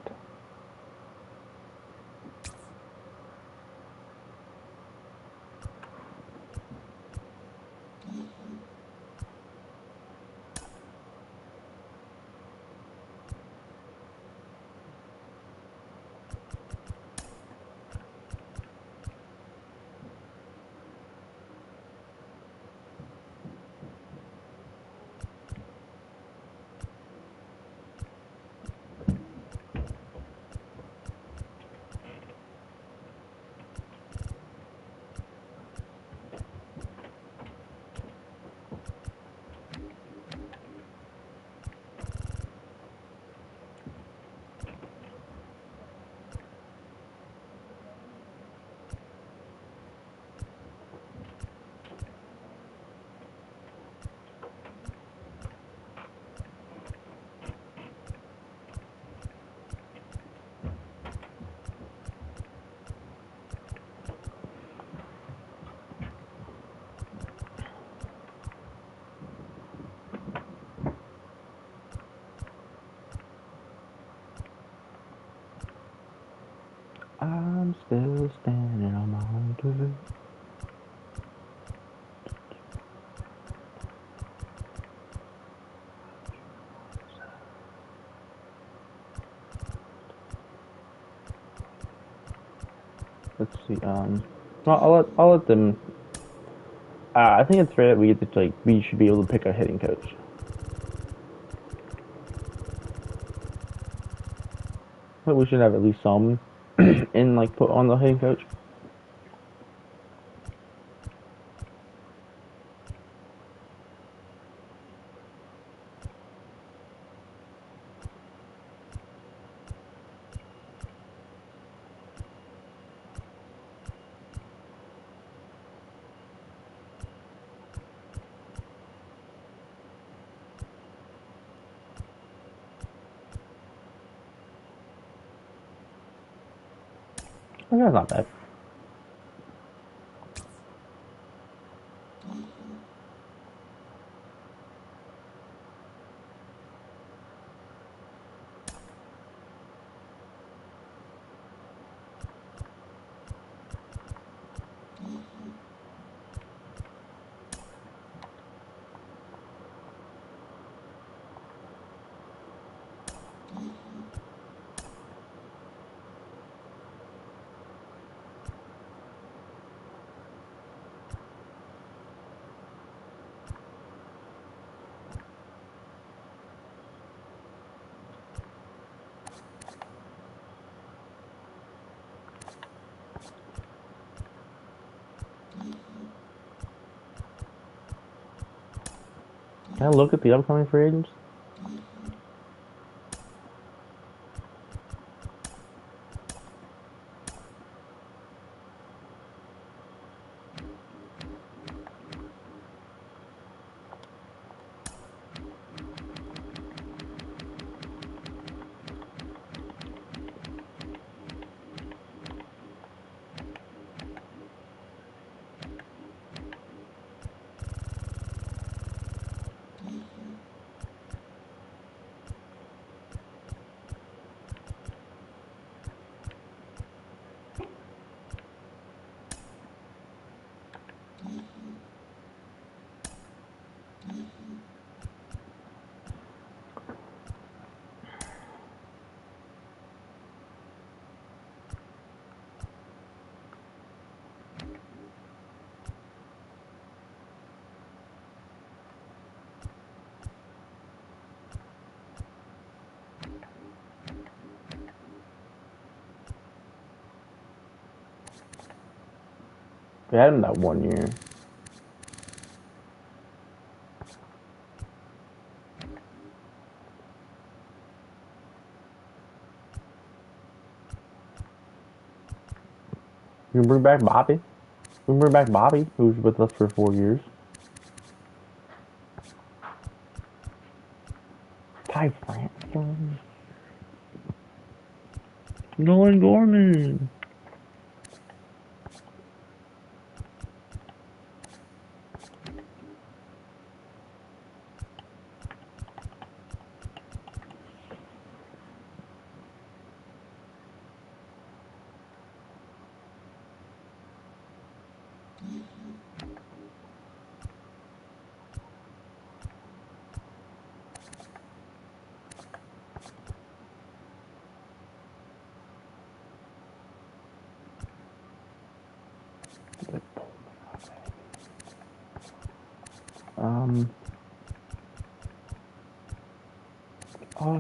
I'm still standing on my own two. Let's see. Well, I'll let them. I think it's fair that we get to we should be able to pick a hitting coach. But we should have at least some in put on the hitting coach. Okay, that's not bad. Can I look at the upcoming free agents? We had him that 1 year. You can bring back Bobby. You can bring back Bobby, who's with us for 4 years. Ty France. Nolan Gorman.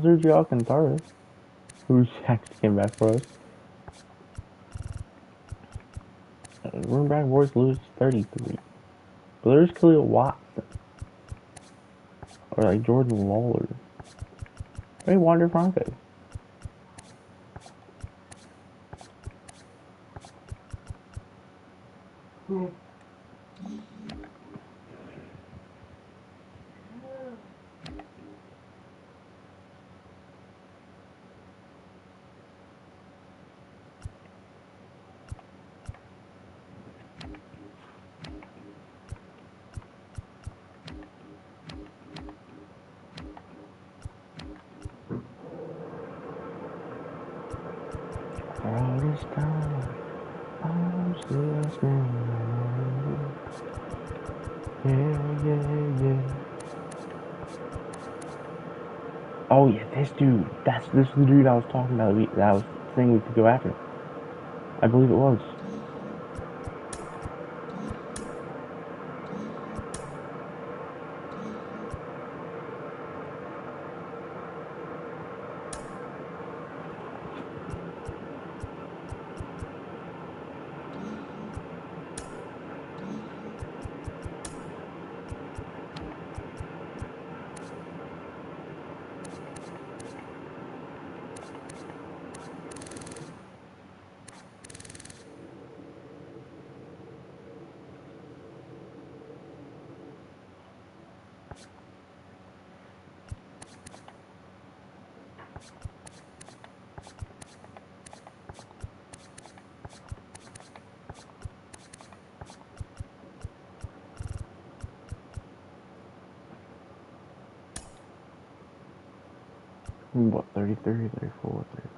Sergio Alcantara, who actually came back for us. Running back Royce Lewis, 33. But there's Khalil Watson. Or like Jordan Lawler. Hey, Wander Franco. All this time, I'm still standing. Yeah. Oh yeah, this dude. This is the dude I was talking about. That was the thing we could go after. I believe it was. What, 33, 34, 35?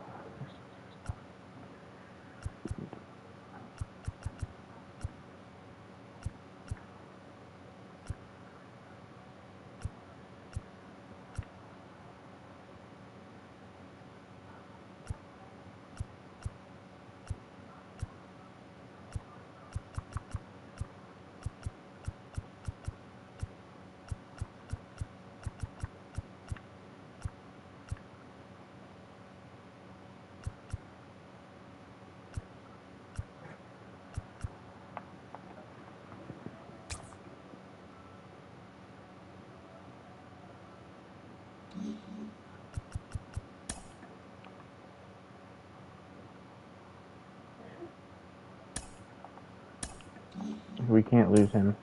We can't lose him.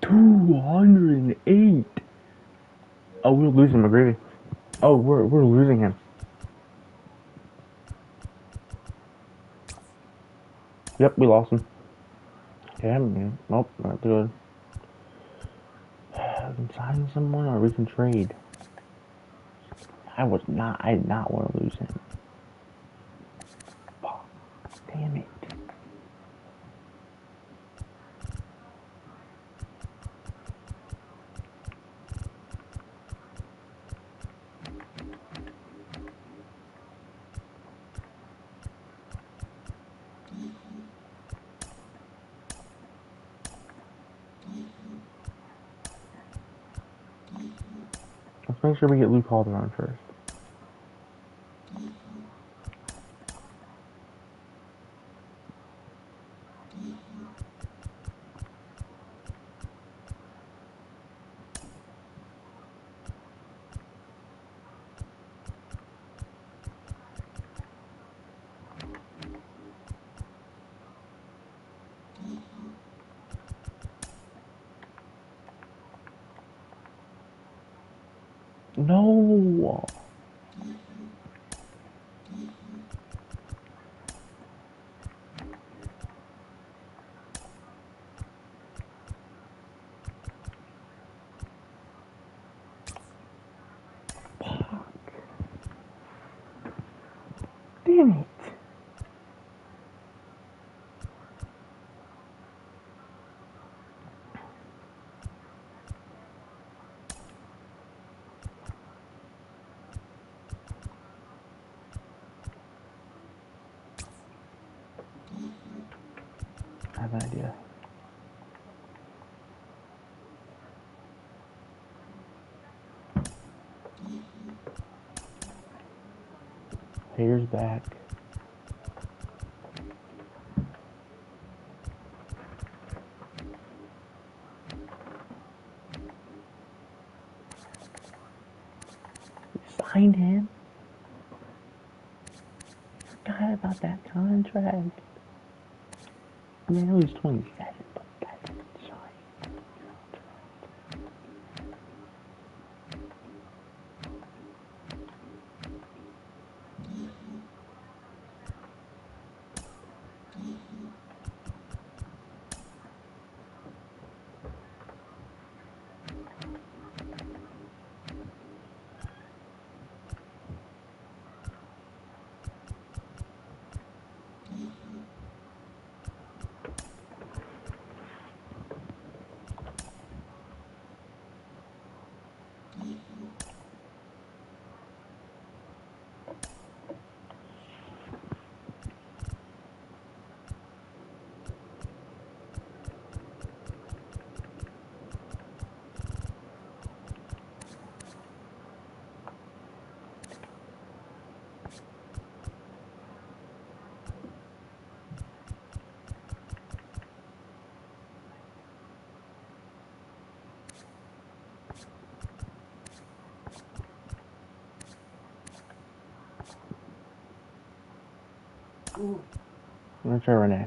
$208. Oh, we're losing McGreevy. Oh, we're losing him. Yep, we lost him. Damn, man. Nope, not good. We can sign someone or we can trade. I did not want to lose him. Fuck. Damn it. Let's make sure we get Luke Haldeman first. No. Fuck. Damn it. I have an idea. Hager's back. Signed him. Forgot about that contract. I mean, I know he's 27, but that's sorry. I'm gonna try Renee.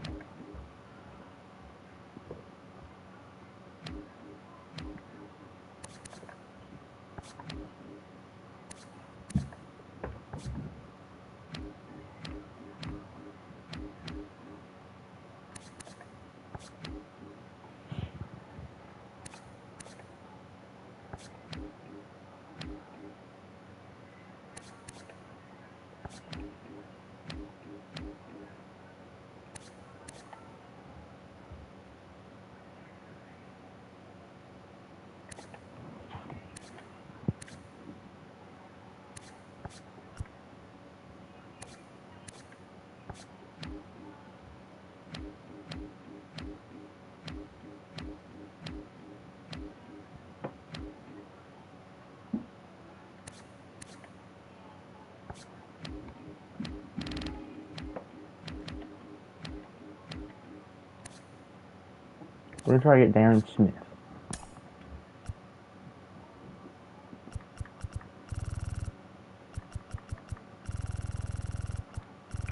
We're gonna try to get Darren Smith.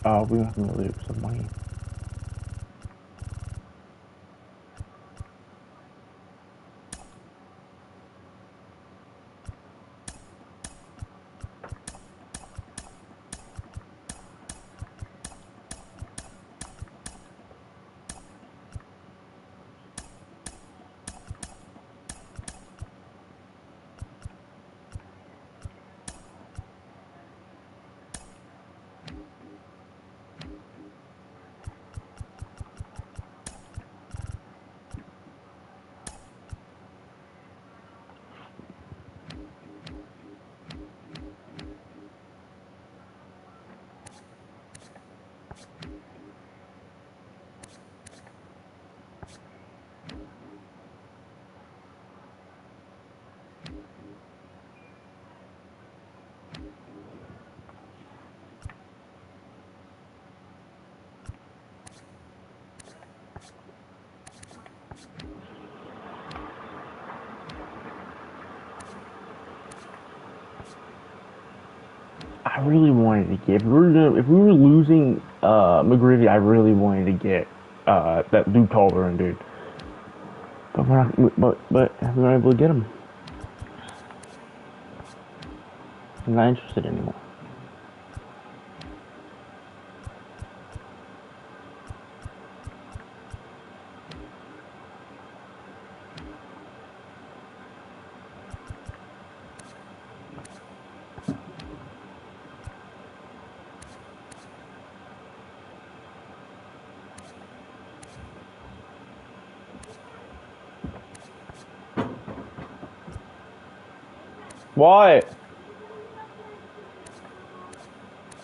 Oh, we have to lose some money. I really wanted to get, if we were losing McGreevy, I really wanted to get that Luke Calderon dude. But we're not, but we're not able to get him. I'm not interested anymore. What?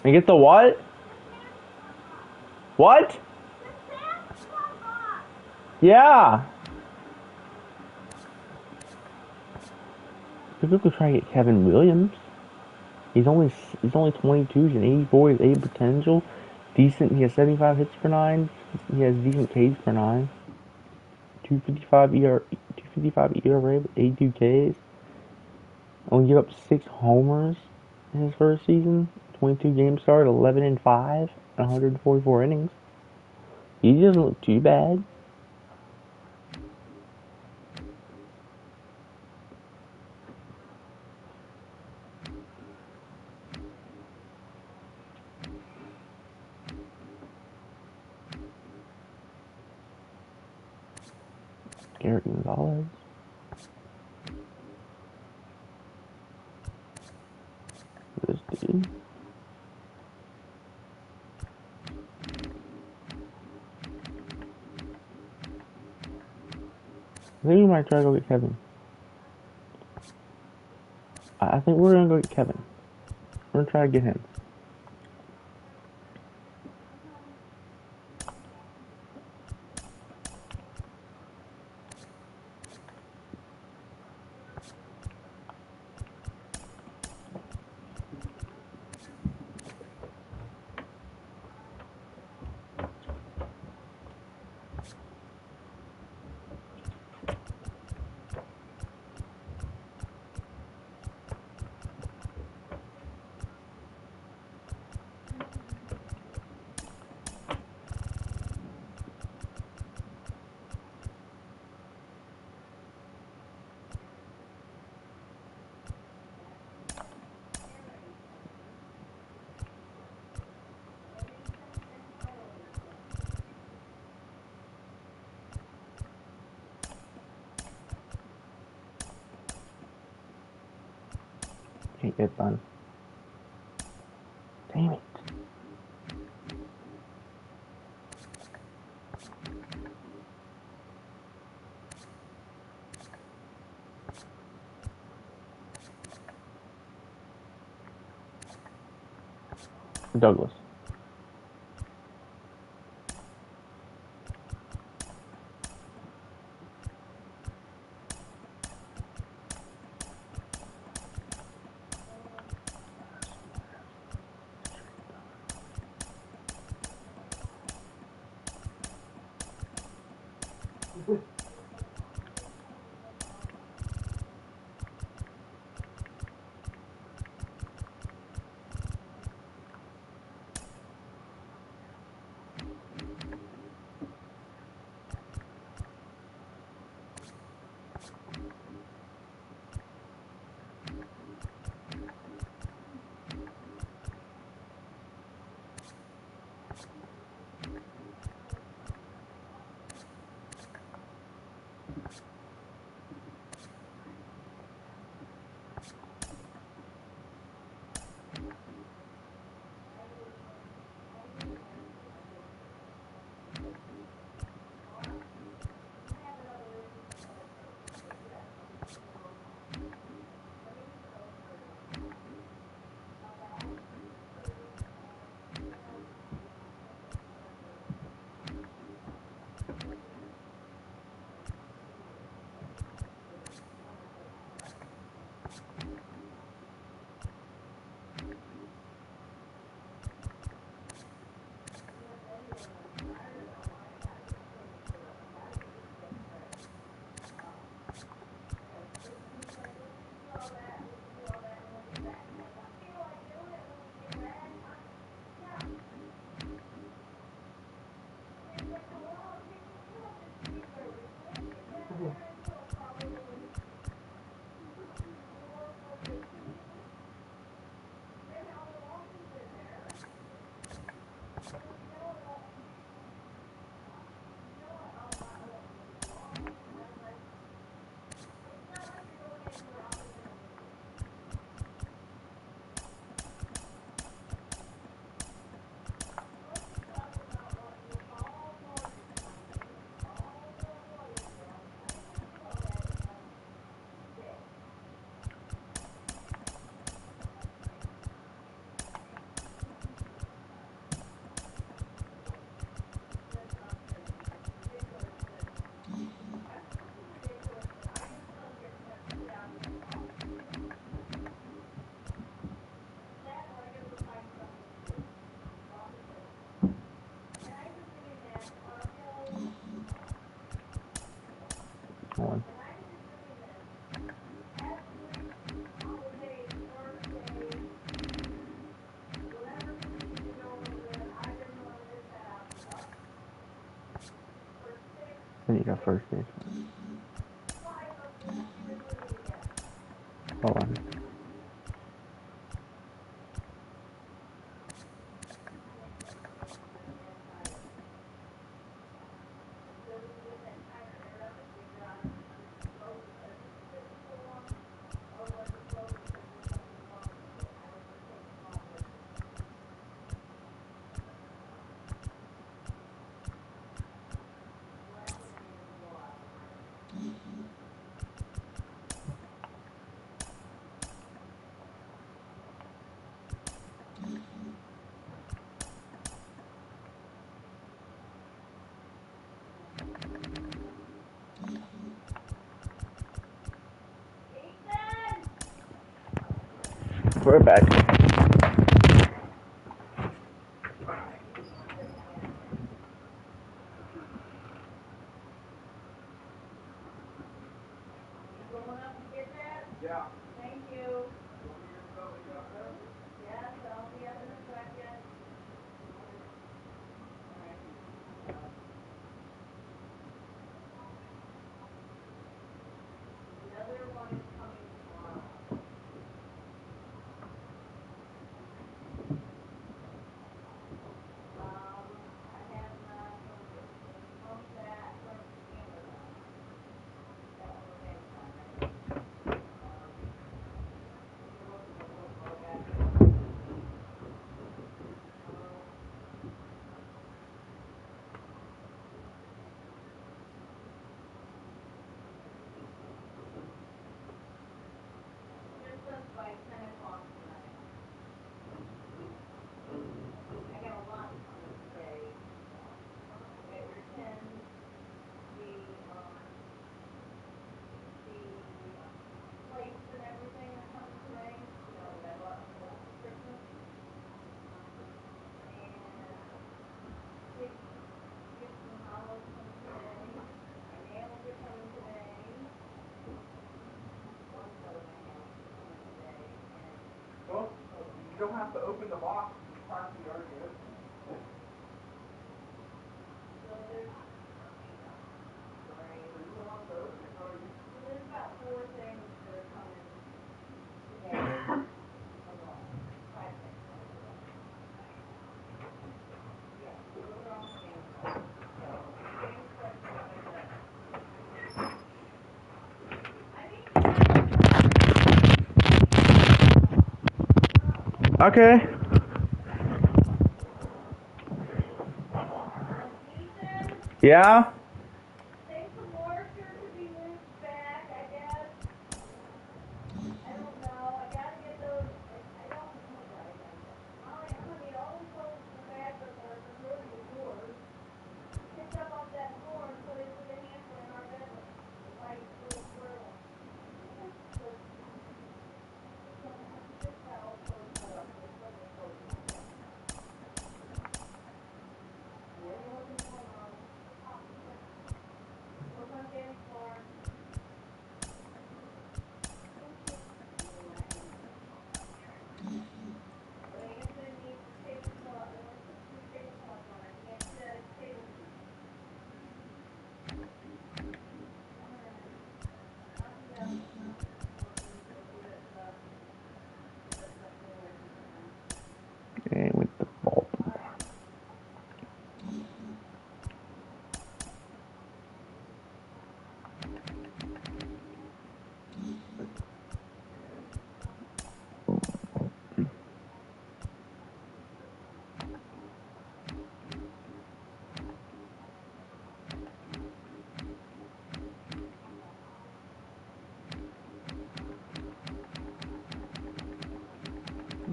And get the what? What? Yeah. People could try to get Kevin Williams. He's only 22. He's an 84. He's 8 potential. Decent. He has 75 hits per 9. He has decent Ks per 9. 255 ERA with 82 Ks. Only give up 6 homers in his first season. 22 games started, 11-5, 144 innings. He doesn't look too bad. Garrett Gonzalez. This dude. I think we might try to go get Kevin. I think we're gonna go get Kevin. We're gonna try to get him. Can't get done. Damn it. Douglas. One. Then you got first base. Hold on. We're back. Yeah. Thank you. Yes, I'll be up in a second. The other one is coming tomorrow. I have not from that from Amazon. That was Amazon, right? Just us by 10 o'clock tonight. I got a lot coming today. I got your 10, the plates and everything are coming today. You know, that a lot for Christmas. And 6 gifts and olives coming today. My nails are coming today. One set of my nails are coming today. And Well, you don't have to open the box. It's partially already open. so there's, sorry, so there's about 4 things that are coming today. Alone. 5 things. Yeah, those are all Amazon. So, same stuff that I got. Okay. Yeah? Think some moisture could be looped back, I guess. I don't know. I gotta get those. I don't. Oh God, I gotta get. Molly, I'm gonna need all these holes in the back of the rodeo doors picked up off that floor and put into the hamper in our bedroom. The white little square one. So I have to get that all closed up. It's like a closed up. What are you looking for, Mom? Look on Dan's floor. But Anthony needs the tablecloth. I want to put two tablecloths on. I can't set table feet. I'll do that. We'll do that stuff. Get that stuff put away from the time. And with the ball.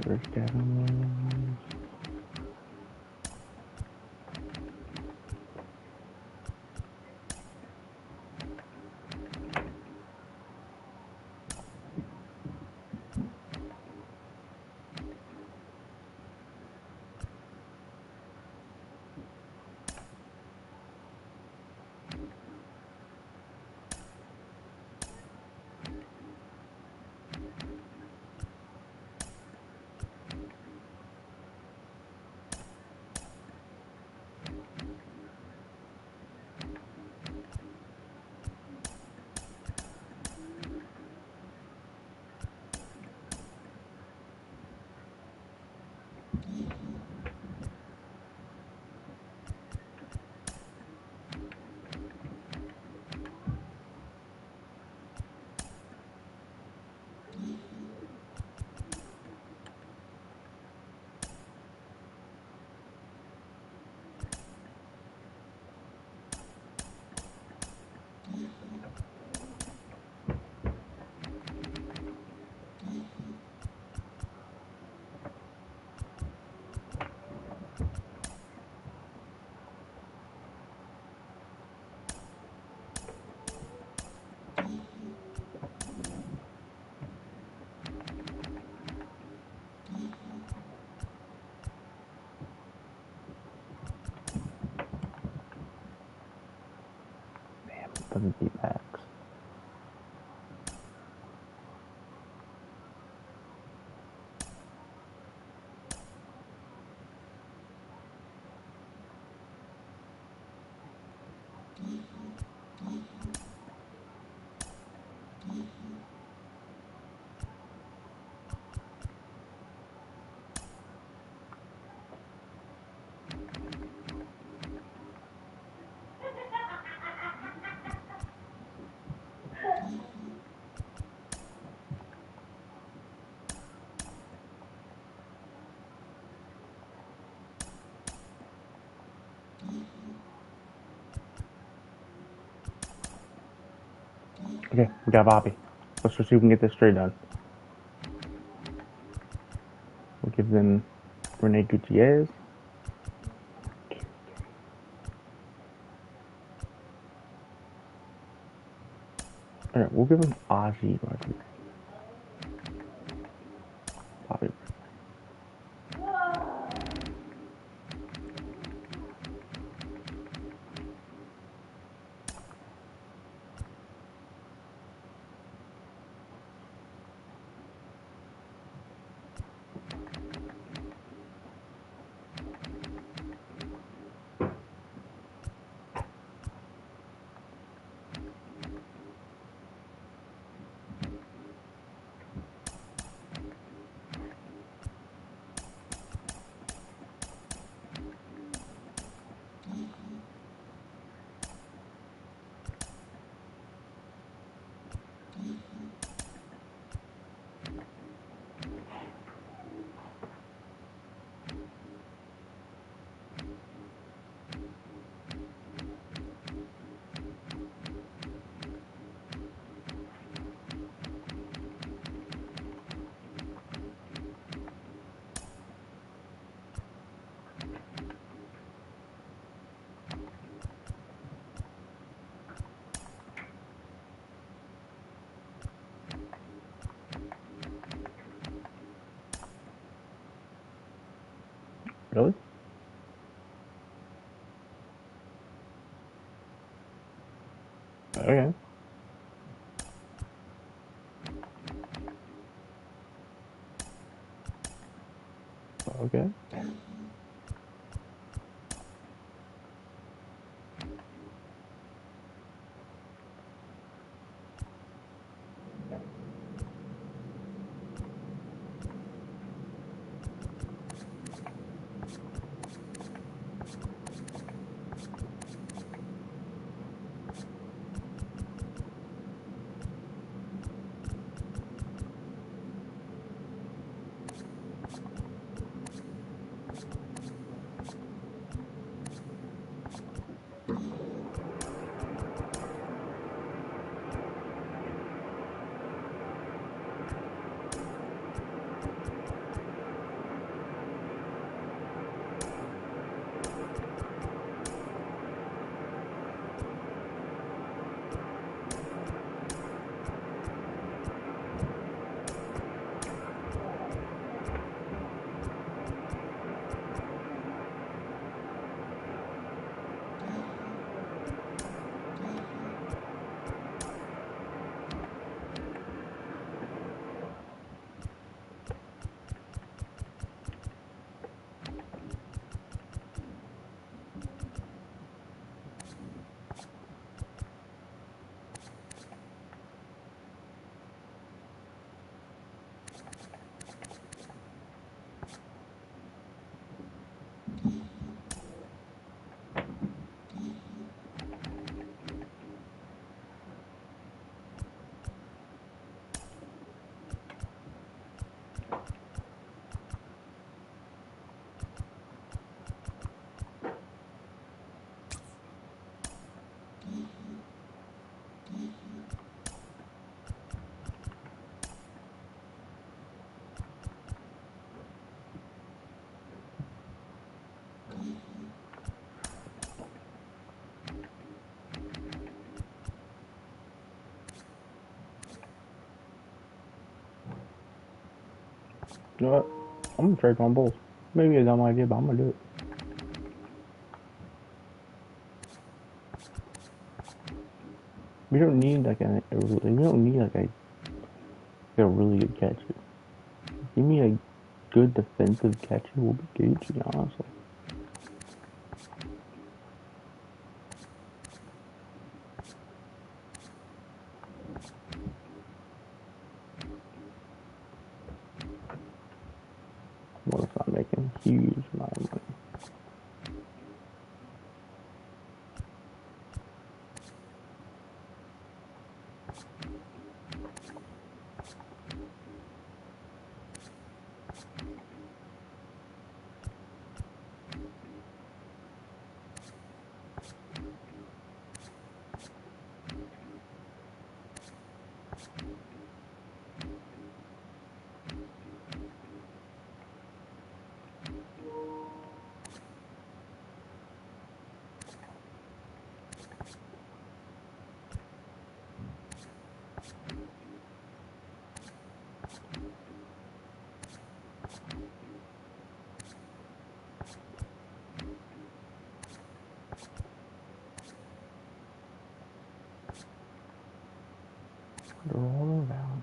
Where's Kevin? Doesn't beat Max. Okay, we got Bobby. Let's just see if we can get this straight done. We'll give them Rene Gutierrez. Alright, we'll give him Ozzy Rodriguez. Bobby. Really? Okay. Okay. You know what? I'm gonna trade on both. Maybe a dumb idea, but I'm gonna do it. We don't need like we don't need like a really good catcher. Give me a good defensive catcher, will be Gucci, honestly. What if I'm making a huge amount of money? Roll around.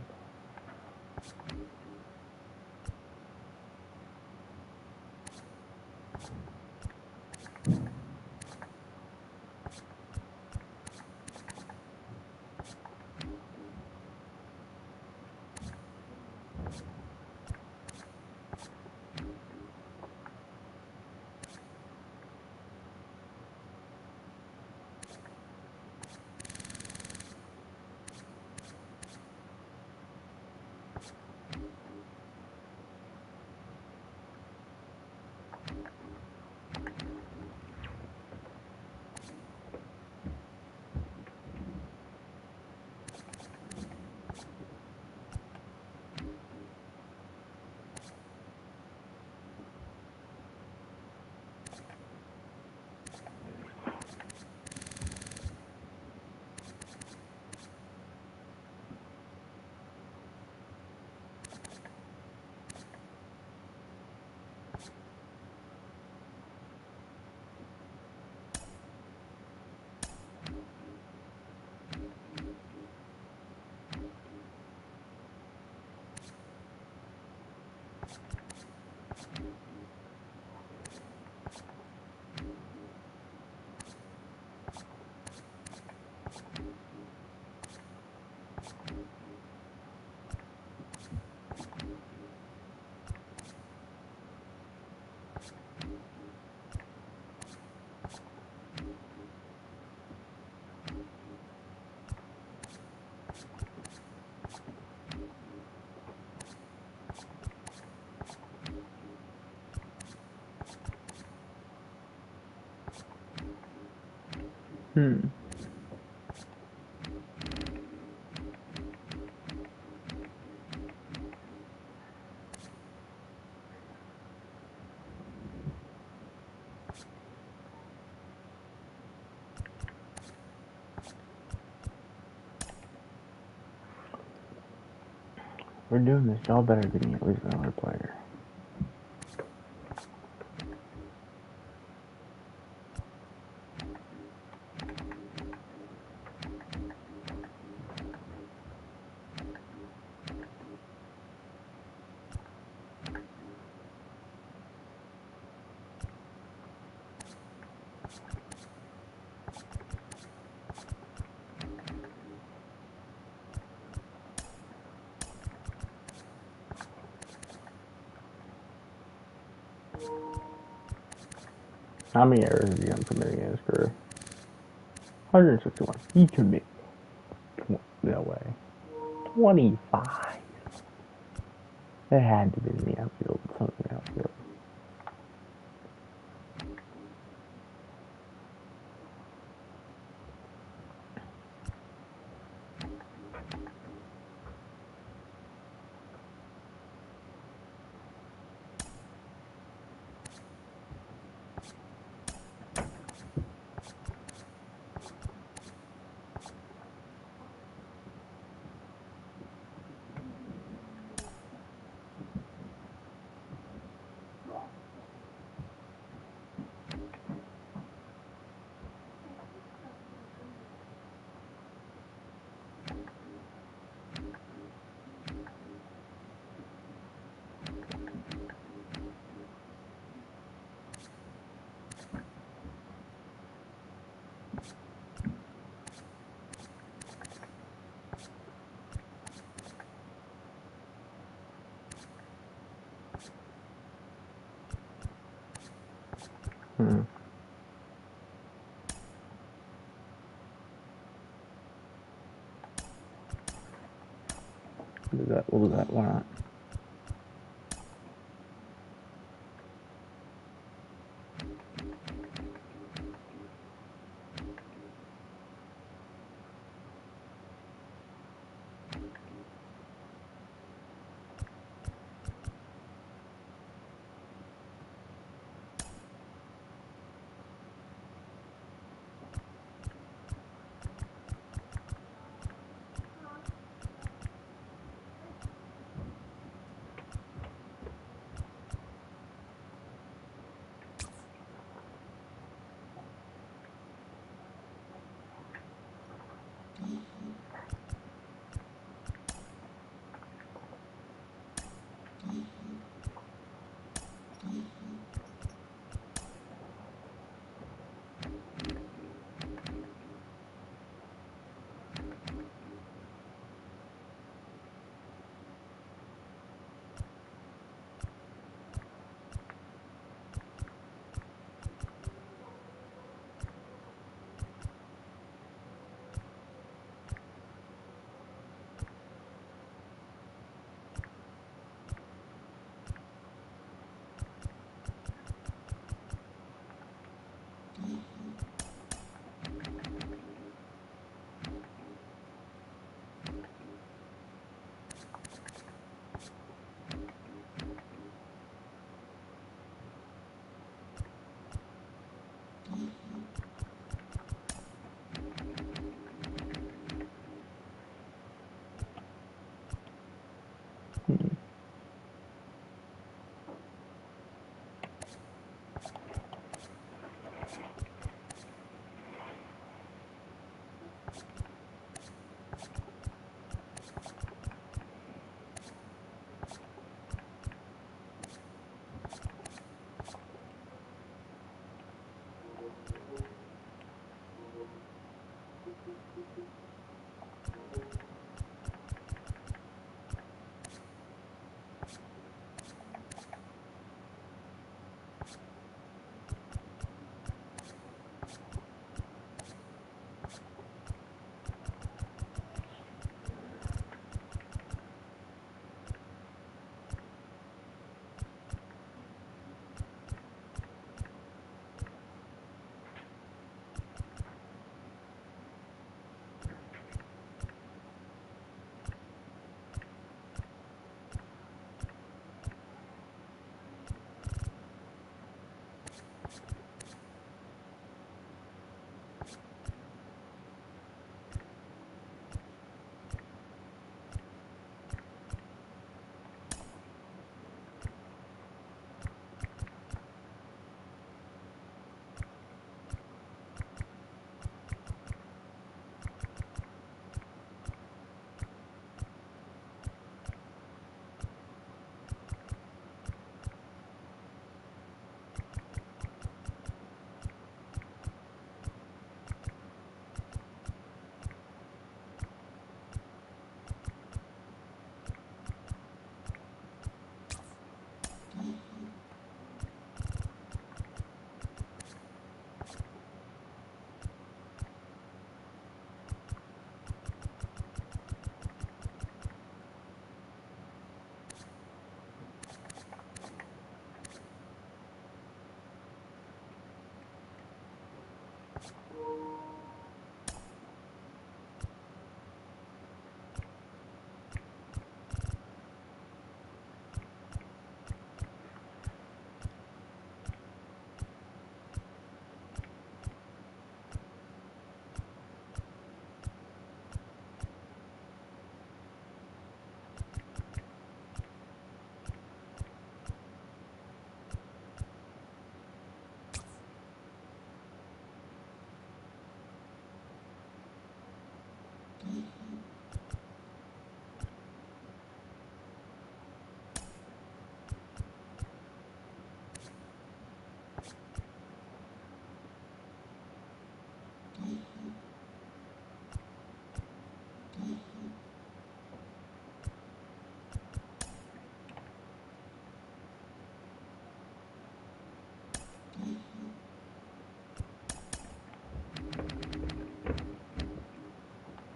We're doing this. Y'all better give me at least another player. How many errors is he committing in his career? 161. He commit. No way. 25. It had to be in the outfield. Something in the outfield. We'll do that. Why not?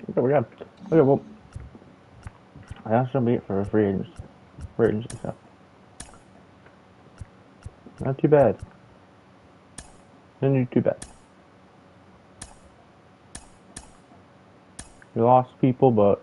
Okay, we're good. Okay, well, that's gonna be it for free agency stuff. Not too bad. Didn't do too bad. We lost people, but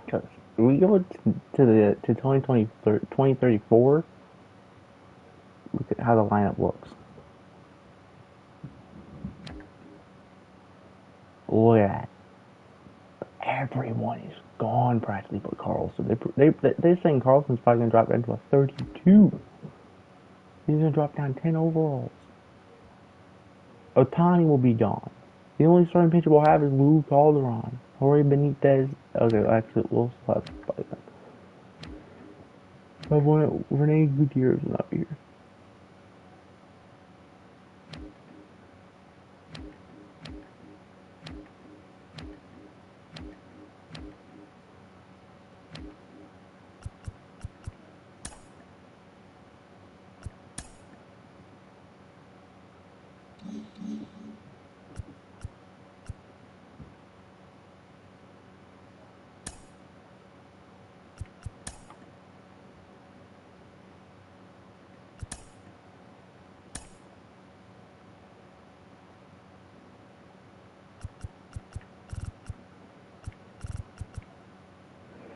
cause we go to 2034. Look at how the lineup looks. Look at that. Everyone is gone practically but Carlson. They're saying Carlson's probably gonna drop down to a 32. He's gonna drop down 10 overalls. Otani will be gone. The only starting pitcher we'll have is Lou Calderon. Jorge Benitez. Okay, actually, we'll still have by then. Rene Gutierrez is not here.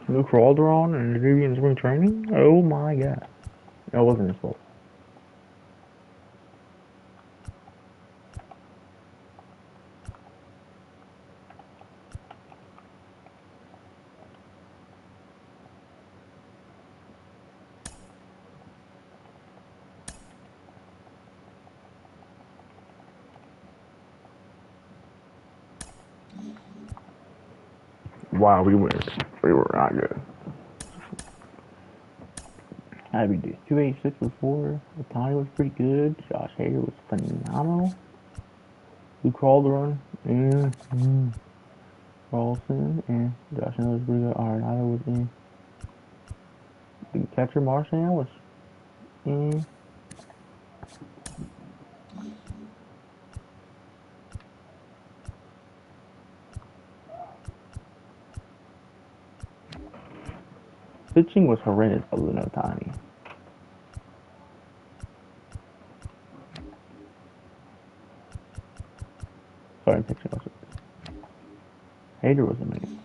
Lou Calderon and Arabian spring training? Oh my god. That wasn't his fault. Wow, we were not good. How did we do? 286 before. Otani was pretty good. Josh Hader was phenomenal. Lou Calderon and Carlson and Josh Miller was pretty good. Arenado was in. The catcher Marchand was in. Pitching was horrendous other than Otani. Sorry, pitching was. Hader was amazing.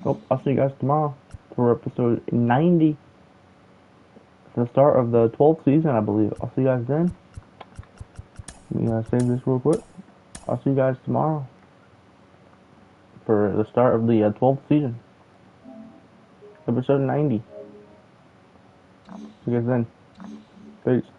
Well, I'll see you guys tomorrow for episode 90. The start of the 12th season, I believe. I'll see you guys then. Let me save this real quick. I'll see you guys tomorrow for the start of the 12th season. Episode 90. See you guys then. Peace.